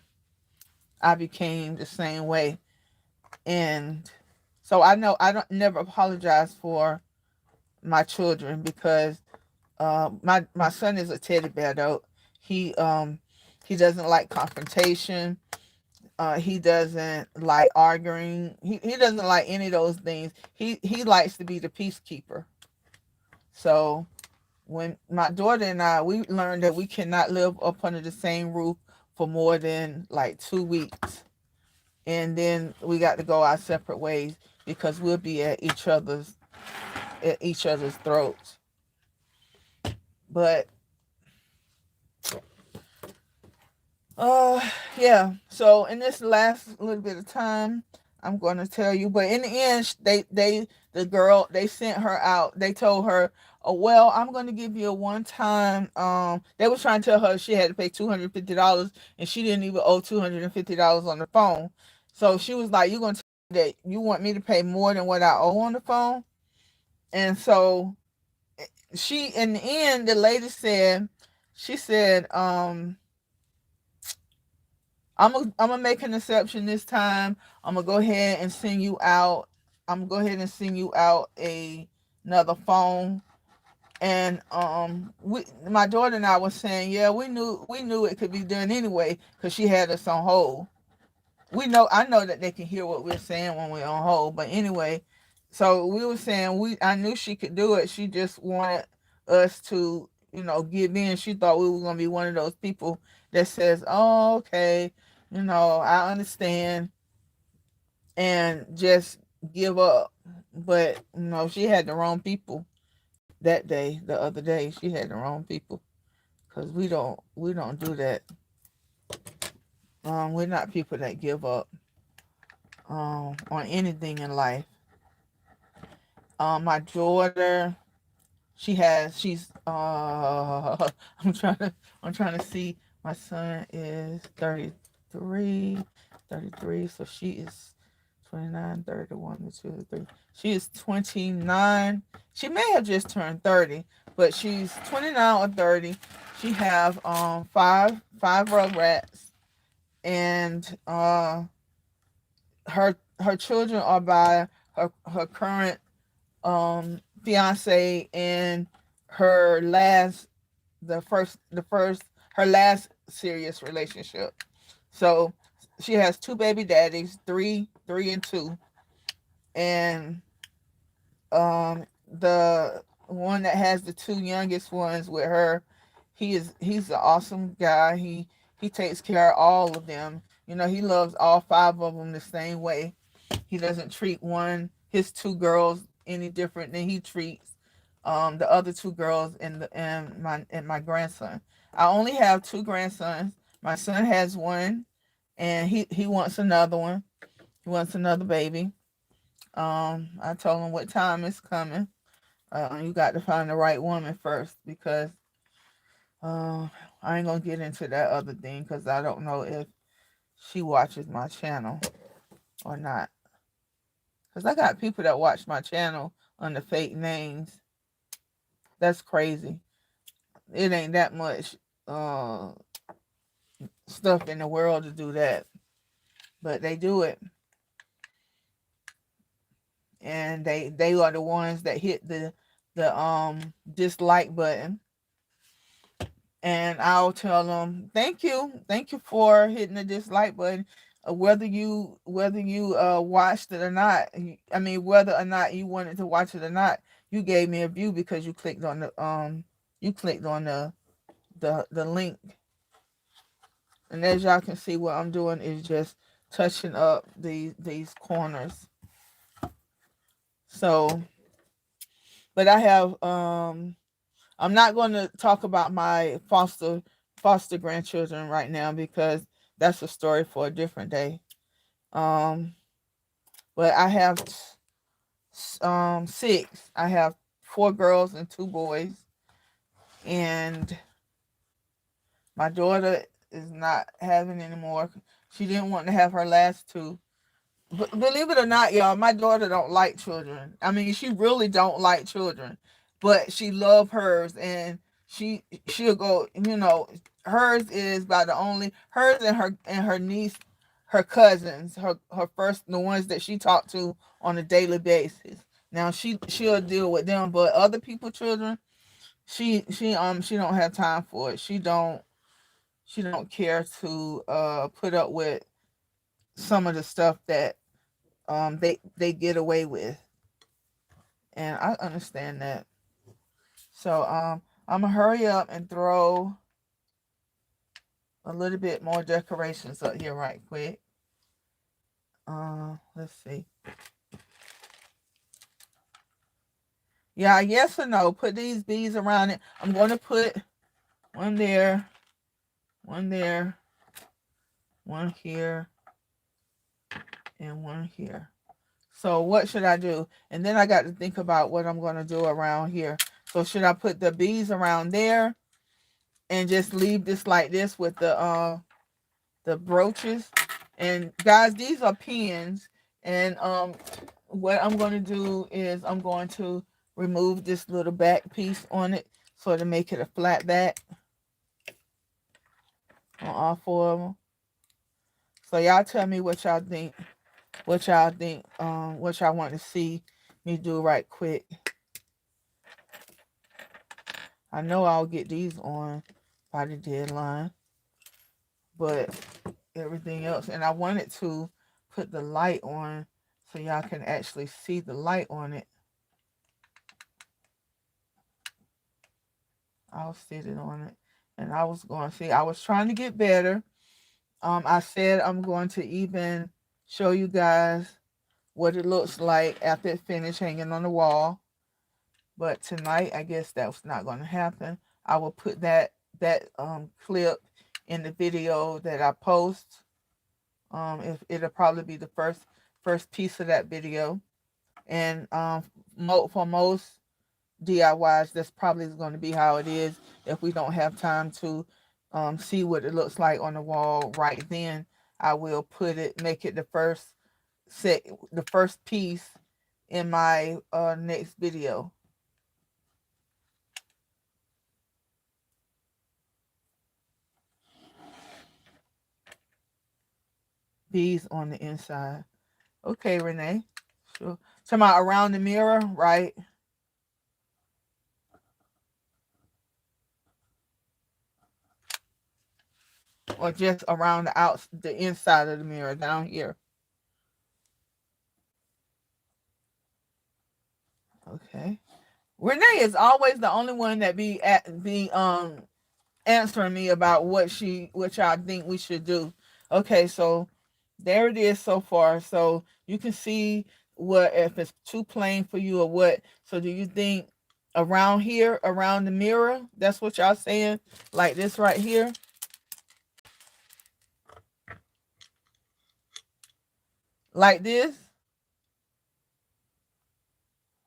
I became the same way. And so I know I don't never apologize for my children, because my son is a teddy bear though. He doesn't like confrontation. He doesn't like arguing. He doesn't like any of those things. He likes to be the peacekeeper. So when my daughter and we learned that we cannot live up under the same roof for more than like 2 weeks. And then we got to go our separate ways, because we'll be at each other's throats. But Uh, yeah. So in this last little bit of time, I'm going to tell you. But in the end, they sent her out. They told her, "Oh well, I'm going to give you a one time." They was trying to tell her she had to pay $250, and she didn't even owe $250 on the phone. So she was like, "You going to tell me that you want me to pay more than what I owe on the phone?" And so in the end, the lady said, she said, I'm gonna make an exception this time. I'm gonna go ahead and send you out. I'm gonna go ahead and send you out another phone. And my daughter and I was saying, yeah, we knew it could be done anyway, because she had us on hold. I know that they can hear what we're saying when we're on hold. But anyway, so we were saying, I knew she could do it. She just wanted us to, give in. She thought we were gonna be one of those people that says, "Oh, okay, I understand," and just give up. But she had the wrong people that day. The other day, she had the wrong people, because we don't do that. We're not people that give up on anything in life. My daughter, she's I'm trying to see. My son is 33, so she is 29, 30, 1, 2, 3. She is 29. She may have just turned 30, but she's 29 or 30. She have five rugrats, and her children are by her current fiance and her last the first her last serious relationship. So she has two baby daddies, three and two, and the one that has the two youngest ones with her, he's an awesome guy. He takes care of all of them. You know, he loves all five of them the same way. He doesn't treat his two girls any different than he treats the other two girls and my grandson. I only have two grandsons. My son has one, and he wants another one. He wants another baby. I told him what time it's coming. You got to find the right woman first, because I ain't gonna get into that other thing because I don't know if she watches my channel or not. Because I got people that watch my channel under fake names. That's crazy. It ain't that much uh, stuff in the world to do that, but they do it, and they are the ones that hit the dislike button, and I'll tell them thank you for hitting the dislike button, whether you watched it or not. I mean, whether or not you wanted to watch it or not, you gave me a view because you clicked on the link. And as y'all can see, what I'm doing is just touching up these corners. So, but I have I'm not going to talk about my foster grandchildren right now, because that's a story for a different day. Um, but I have six. I have four girls and two boys, and my daughter is not having any more. She didn't want to have her last two. Believe it or not, y'all, my daughter don't like children. I mean, she really don't like children, but she love hers, and she'll go. You know, hers is by the only hers and her niece, her cousins, her first the ones that she talked to on a daily basis. Now she'll deal with them, but other people children, she don't have time for it. She don't care to put up with some of the stuff that they get away with, and I understand that. So I'm gonna hurry up and throw a little bit more decorations up here right quick. Let's see. Yeah, yes or no, put these beads around it. I'm going to put one there, one there, one here, and one here. So what should I do? And then I got to think about what I'm going to do around here. So should I put the beads around there and just leave this like this with the brooches? And guys, these are pins, and what I'm going to do is I'm going to remove this little back piece on it so to make it a flat back on all four of them. So y'all tell me what y'all think. What y'all think. What y'all want to see me do right quick. I know I'll get these on by the deadline, but everything else, and I wanted to put the light on so y'all can actually see the light on it. I'll sit it on it, and I was going to see. I was trying to get better. I said I'm going to even show you guys what it looks like after it's finished hanging on the wall. But tonight, I guess that's not going to happen. I will put that clip in the video that I post. If it'll probably be the first piece of that video. And for most DIYs, that's probably going to be how it is. If we don't have time to see what it looks like on the wall right then, I will make it the set the first piece in my next video. Bees on the inside. Okay, Renee. Sure. Talking about around the mirror, right? Or just around the inside of the mirror down here. Okay. Renee is always the only one that be answering me about what y'all think we should do. Okay, so there it is so far. So you can see what if it's too plain for you or what. So do you think around here, around the mirror, that's what y'all saying? Like this right here? Like this?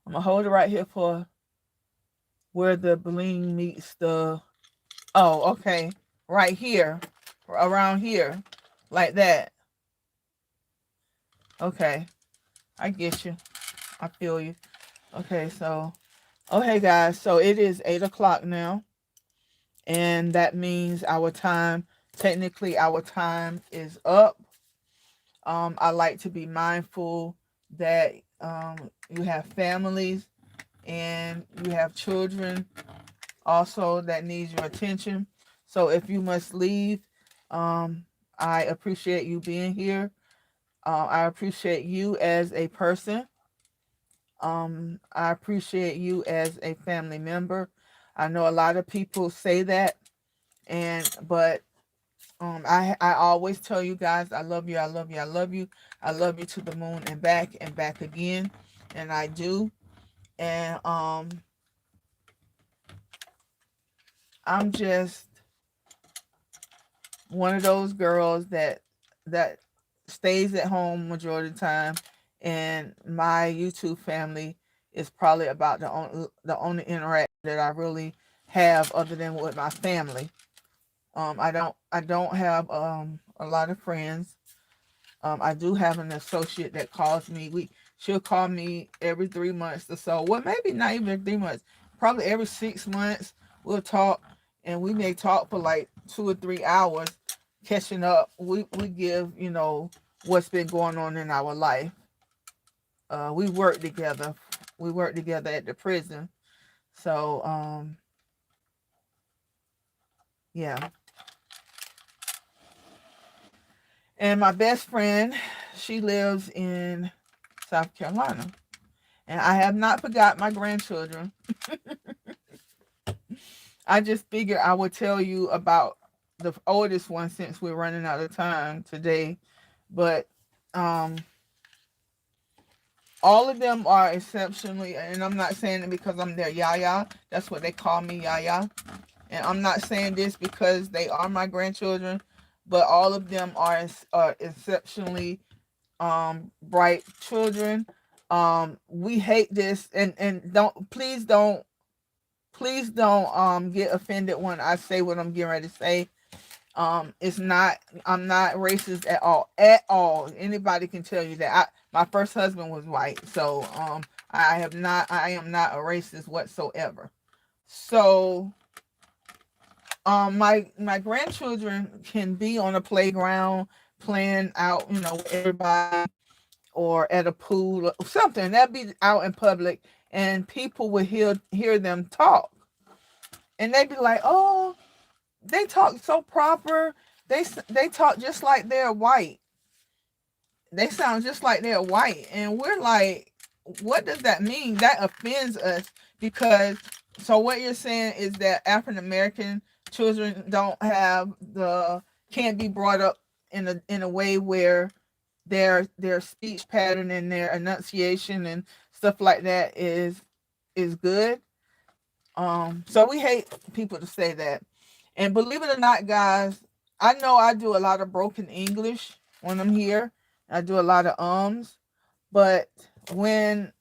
I'm gonna hold it right here for where the bling meets the, oh, okay. Right here. Around here. Like that. Okay. I get you. I feel you. Okay, so okay guys, so it is 8 o'clock now. And that means our time, technically our time is up. I like to be mindful that you have families and you have children also that needs your attention. So if you must leave, I appreciate you being here. I appreciate you as a person. I appreciate you as a family member. I know a lot of people say that, but I always tell you guys I love you, I love you, I love you, I love you to the moon and back again, and I do. And I'm just one of those girls that stays at home majority of the time, and my YouTube family is probably about the only interaction that I really have other than with my family. I don't have a lot of friends. I do have an associate that calls me. She'll call me every 3 months or so. Well, maybe not even 3 months. Probably every 6 months we'll talk, and we may talk for like 2 or 3 hours, catching up. We give what's been going on in our life. We work together. We work together at the prison. So yeah. And my best friend, she lives in South Carolina. And I have not forgot my grandchildren. I just figured I would tell you about the oldest one since we're running out of time today. But all of them are exceptionally, and I'm not saying it because I'm their yaya. That's what they call me, yaya. And I'm not saying this because they are my grandchildren, but all of them are exceptionally bright children. We hate this, and please don't get offended when I say what I'm getting ready to say. It's not, I'm not racist at all. Anybody can tell you that. My first husband was white, so I am not a racist whatsoever. So my grandchildren can be on a playground playing out, with everybody, or at a pool or something. That'd be out in public, and people would hear them talk, and they'd be like, "Oh, they talk so proper. They talk just like they're white. They sound just like they're white." And we're like, "What does that mean?" That offends us because. So what you're saying is that African American children can't be brought up in a way where their speech pattern and their enunciation and stuff like that is good. So we hate people to say that. And believe it or not, guys, I know I do a lot of broken English when I'm here. I do a lot of but when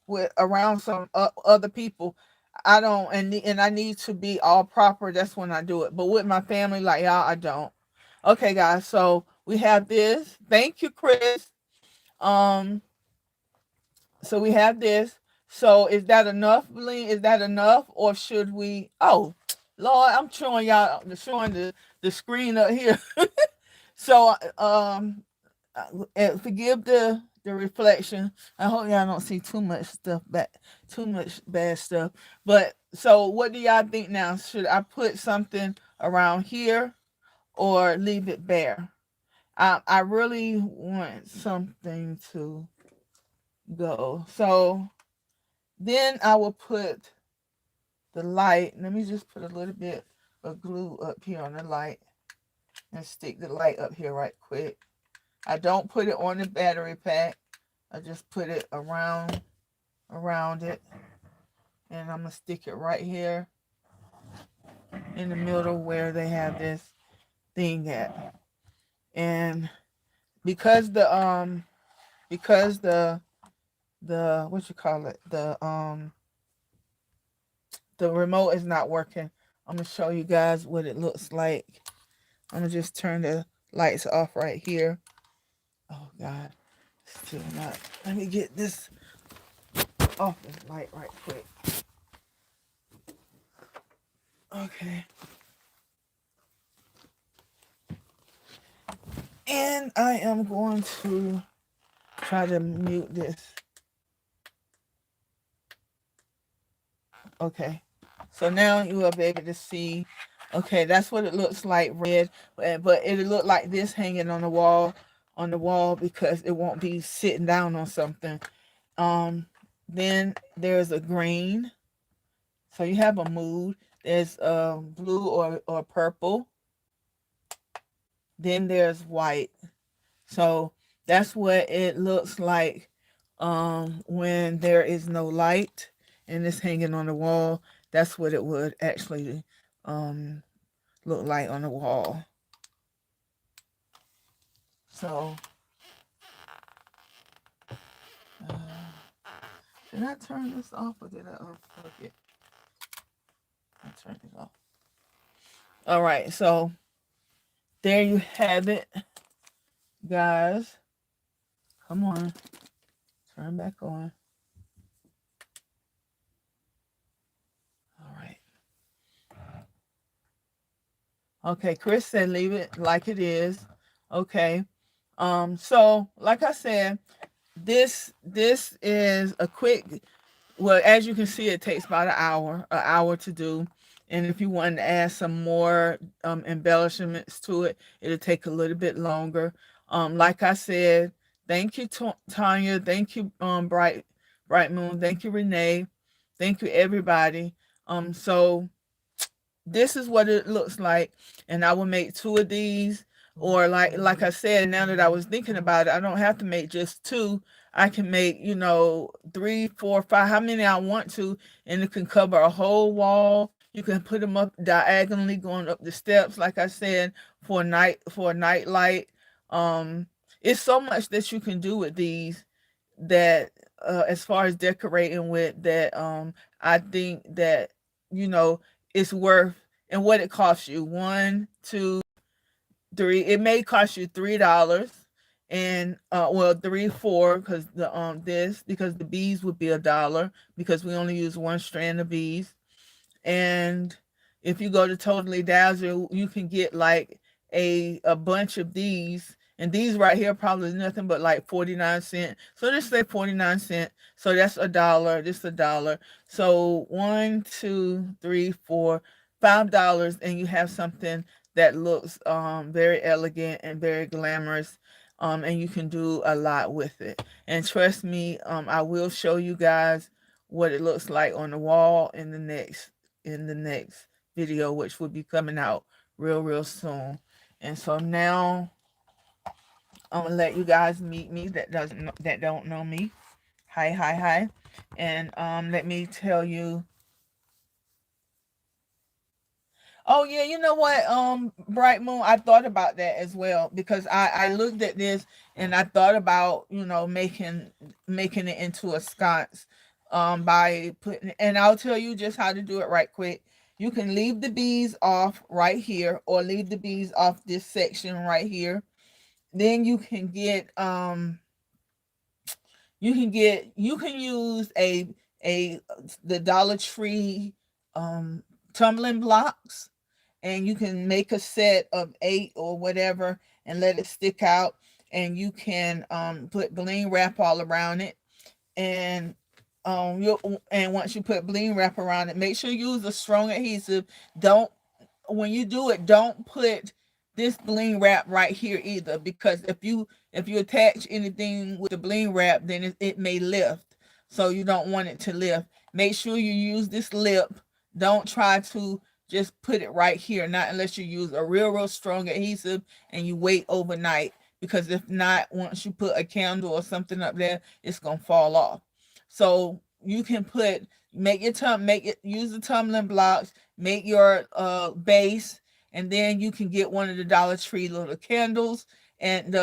with around some other people, I don't, and I need to be all proper. That's when I do it. But with my family, like y'all, I don't. Okay, guys. So we have this. Thank you, Chris. Um, so we have this. So is that enough, Bling? Is that enough, or should we? Oh, Lord, I'm showing y'all, showing the screen up here. So forgive the reflection. I hope y'all don't see too much stuff back, too much bad stuff. But so, what do y'all think now? Should I put something around here or leave it bare? I really want something to go. So then I will put the light. Let me just put a little bit of glue up here on the light and stick the light up here right quick. I don't put it on the battery pack. I just put it around it. And I'm going to stick it right here in the middle where they have this thing at. And because the what you call it, the remote is not working, I'm gonna show you guys what it looks like. I'm gonna just turn the lights off right here. Oh God, still not. Let me get this off the light right quick. Okay. And I am going to try to mute this. Okay. So now you will be able to see. Okay, that's what it looks like red, but it'll look like this hanging on the wall because it won't be sitting down on something. Then there's a green. So you have a mood. There's blue or purple. Then there's white. So that's what it looks like when there is no light and it's hanging on the wall. That's what it would actually look like on the wall. So did I turn this off or did I unplug it? I turned it off. All right, so there you have it, guys. Come on, turn back on. All right. Okay, Chris said leave it like it is. Okay. So like I said, this is a quick, well, as you can see, it takes about an hour to do. And if you want to add some more embellishments to it, it'll take a little bit longer. Like I said, thank you, Tanya. Thank you, Bright Moon. Thank you, Renee. Thank you, everybody. So this is what it looks like, and I will make two of these. Or like I said, now that I was thinking about it, I don't have to make just two. I can make, 3, 4, 5, how many I want to, and it can cover a whole wall. You can put them up diagonally going up the steps, like I said, for a night light. It's so much that you can do with these that as far as decorating with that, I think that, you know it's worth, and what it costs you. One, two, three. It may cost you $3, and well, three, four, because because the bees would be $1 because we only use one strand of bees. And if you go to Totally Dazzle, you can get like a bunch of these. And these right here probably nothing but like 49 cents. So just say 49 cents. So that's $1. This $1. So one, two, three, four, $5, and you have something that looks very elegant and very glamorous. And you can do a lot with it. And trust me, I will show you guys what it looks like on the wall in the next video, which will be coming out real soon. And so now I'm gonna let you guys meet me that don't know me. Hi. And let me tell you. Oh yeah, you know what, Bright Moon, I thought about that as well because I looked at this and I thought about, making it into a sconce by putting, and I'll tell you just how to do it right quick. You can leave the bees off right here or leave the bees off this section right here. Then you can use a the Dollar Tree um tumbling blocks, and you can make a set of 8 or whatever and let it stick out, and you can put bling wrap all around it. And you and once you put bling wrap around it, make sure you use a strong adhesive. Don't When you do it, don't put this bling wrap right here either, because if you attach anything with the bling wrap, then it may lift. So you don't want it to lift. Make sure you use this lip. Don't try to just put it right here, not unless you use a real strong adhesive and you wait overnight, because if not, once you put a candle or something up there, it's gonna fall off. So you can put make your make it use the tumbling blocks, make your base, and then you can get one of the Dollar Tree little candles. And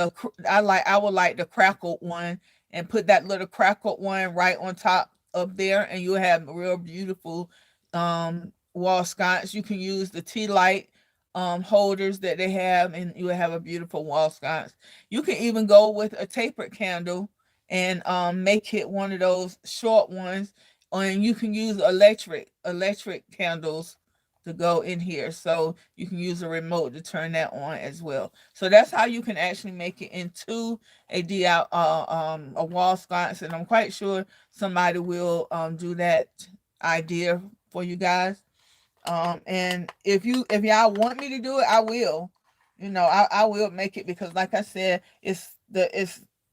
I would like the crackled one, and put that little crackled one right on top up there, and you'll have a real beautiful wall sconce. You can use the tea light holders that they have, and you will have a beautiful wall sconce. You can even go with a tapered candle and make it one of those short ones, and you can use electric candles to go in here. So you can use a remote to turn that on as well. So that's how you can actually make it into a wall sconce, and I'm quite sure somebody will do that idea for you guys. And if y'all want me to do it, I will. I will make it, because like I said, it's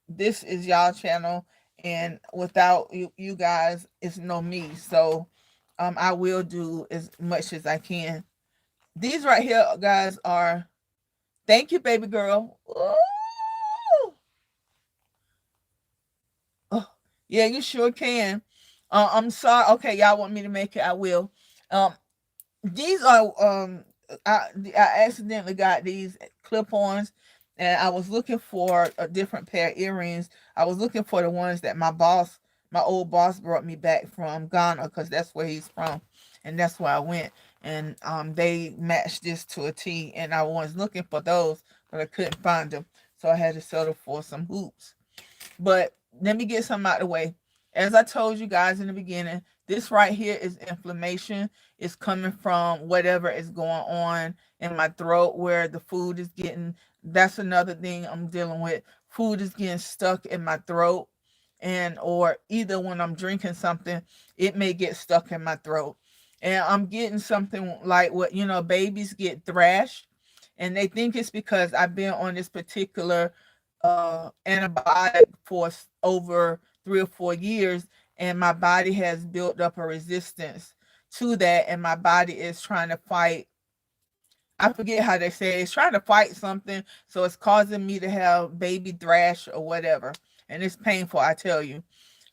this is y'all channel, and without you guys, it's no me. So I will do as much as I can. These right here, guys, are thank you, baby girl. Ooh. Oh, yeah, you sure can. I'm sorry. Okay, y'all want me to make it? I will. Um, these are I accidentally got these clip-ons, and I was looking for a different pair of earrings. I was looking for the ones that my old boss brought me back from Ghana, because that's where he's from, and that's where I went. And they matched this to a T, and I was looking for those, but I couldn't find them, so I had to settle for some hoops. But let me get something out of the way. As I told you guys in the beginning, this right here is inflammation. It's coming from whatever is going on in my throat, where the food is getting. That's another thing I'm dealing with. Food is getting stuck in my throat, and or either when I'm drinking something, it may get stuck in my throat. And I'm getting something like what babies get thrashed, and they think it's because I've been on this particular antibiotic for over 3 or 4 years, and my body has built up a resistance to that, and my body is trying to fight. I forget how they say it. It's trying to fight something, so it's causing me to have baby thrash or whatever, and it's painful, I tell you.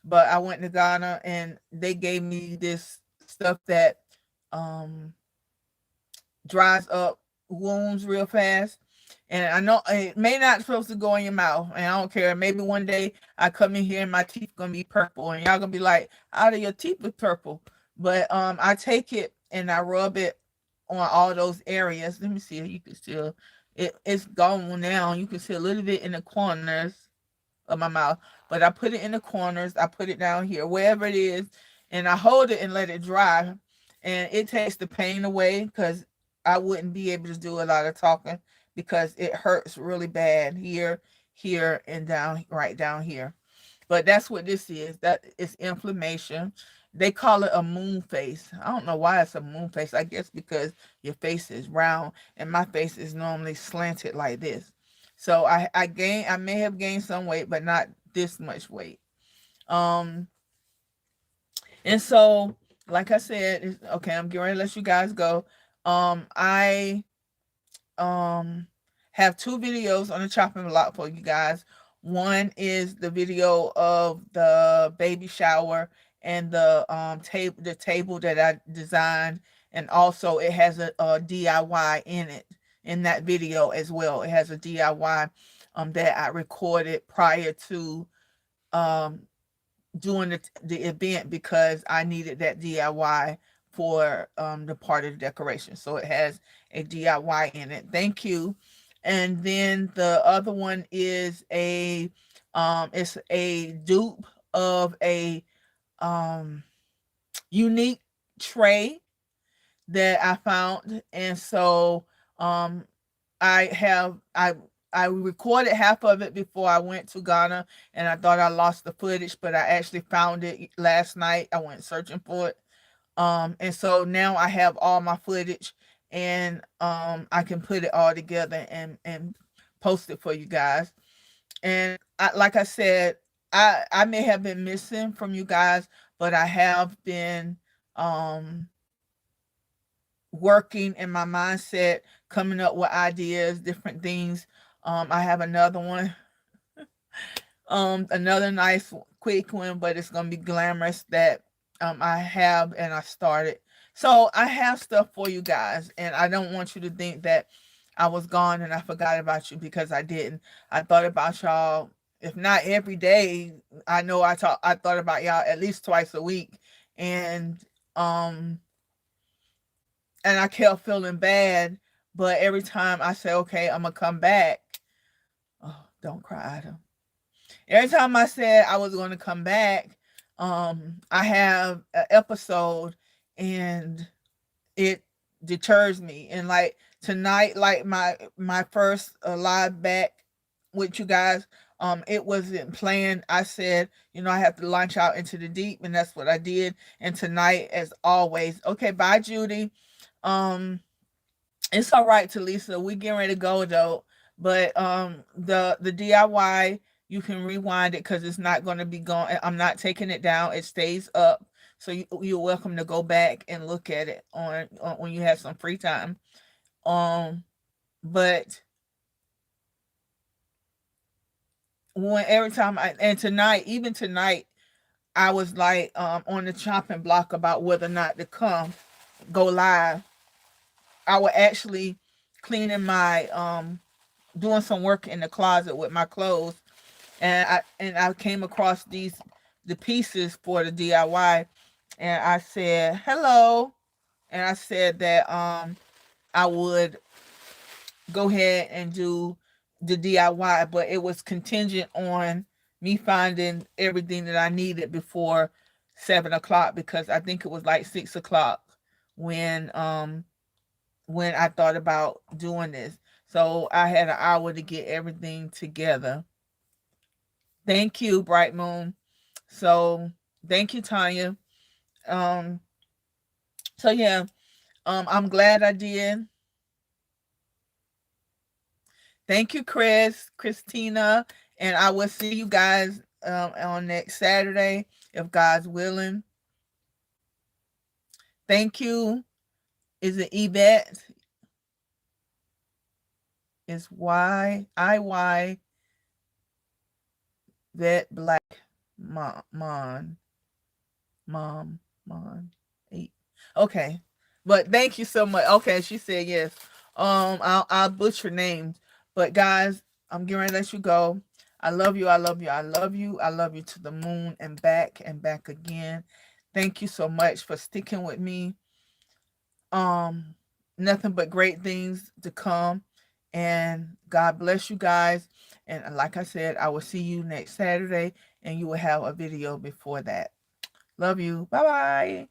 But I went to Ghana, and they gave me this stuff that um dries up wounds real fast. And I know it may not supposed to go in your mouth, and I don't care. Maybe one day I come in here and my teeth gonna be purple, and y'all gonna be like, "Out of your teeth is purple." But I take it and I rub it on all those areas. Let me see if you can still. It's gone now. You can see a little bit in the corners of my mouth, but I put it in the corners. I put it down here, wherever it is, and I hold it and let it dry, and it takes the pain away, because I wouldn't be able to do a lot of talking, because it hurts really bad here, here, and down right down here. But that's what this is. That is inflammation. They call it a moon face. I don't know why it's a moon face. I guess because your face is round, and my face is normally slanted like this. So I may have gained some weight, but not this much weight. Um and so, like I said, okay, I'm getting ready to let you guys go. I um have 2 videos on the chopping block for you guys. One is the video of the baby shower, and the table that I designed, and also it has a DIY in it, in that video as well. It has a DIY that I recorded prior to um doing the event, because I needed that DIY for the part of the decoration. So it has a DIY in it. Thank you. And then the other one is a it's a dupe of a um unique tray that I found. And so um I have I recorded half of it before I went to Ghana, and I thought I lost the footage, but I actually found it last night. I went searching for it. And so now I have all my footage, and I can put it all together and post it for you guys. And like I said, I may have been missing from you guys, but I have been um working in my mindset, coming up with ideas, different things. I have another one, another nice quick one, but it's gonna be glamorous that I have and I started. So I have stuff for you guys, and I don't want you to think that I was gone and I forgot about you, because I didn't. I thought about y'all, if not every day. I know I thought about y'all at least twice a week, and um I kept feeling bad. But every time I say, okay, I'm gonna come back. Oh, don't cry, Adam. Every time I said I was gonna come back, I have an episode, and it deters me. And like tonight, like my first live back with you guys, it wasn't planned. I said, I have to launch out into the deep, and that's what I did. And tonight, as always, okay, bye, Judy. Um, it's all right, Talisa. We getting ready to go though. But the DIY, you can rewind it because it's not going to be gone. I'm not taking it down. It stays up. So you're welcome to go back and look at it on when you have some free time. But when every time and tonight, even tonight, I was like on the chopping block about whether or not to go live. I was actually cleaning my doing some work in the closet with my clothes, and I came across the pieces for the DIY, and I said hello, and I said that I would go ahead and do the DIY, but it was contingent on me finding everything that I needed before 7 o'clock, because I think it was like 6 o'clock when I thought about doing this. So I had an hour to get everything together. Thank you, Bright Moon. So thank you, Tanya. Um, so yeah, I'm glad I did. Thank you, Christina, and I will see you guys on next Saturday if God's willing. Thank you. Is it Yvette? It's Y Vet Black Mon Mom Mon 8. Okay, but thank you so much. Okay, she said yes. I'll butcher names, but guys, I'm getting ready to let you go. I love you. I love you. I love you. I love you to the moon and back again. Thank you so much for sticking with me. Um, Nothing but great things to come. And God bless you guys. And like I said, I will see you next Saturday, and you will have a video before that. Love you. Bye bye.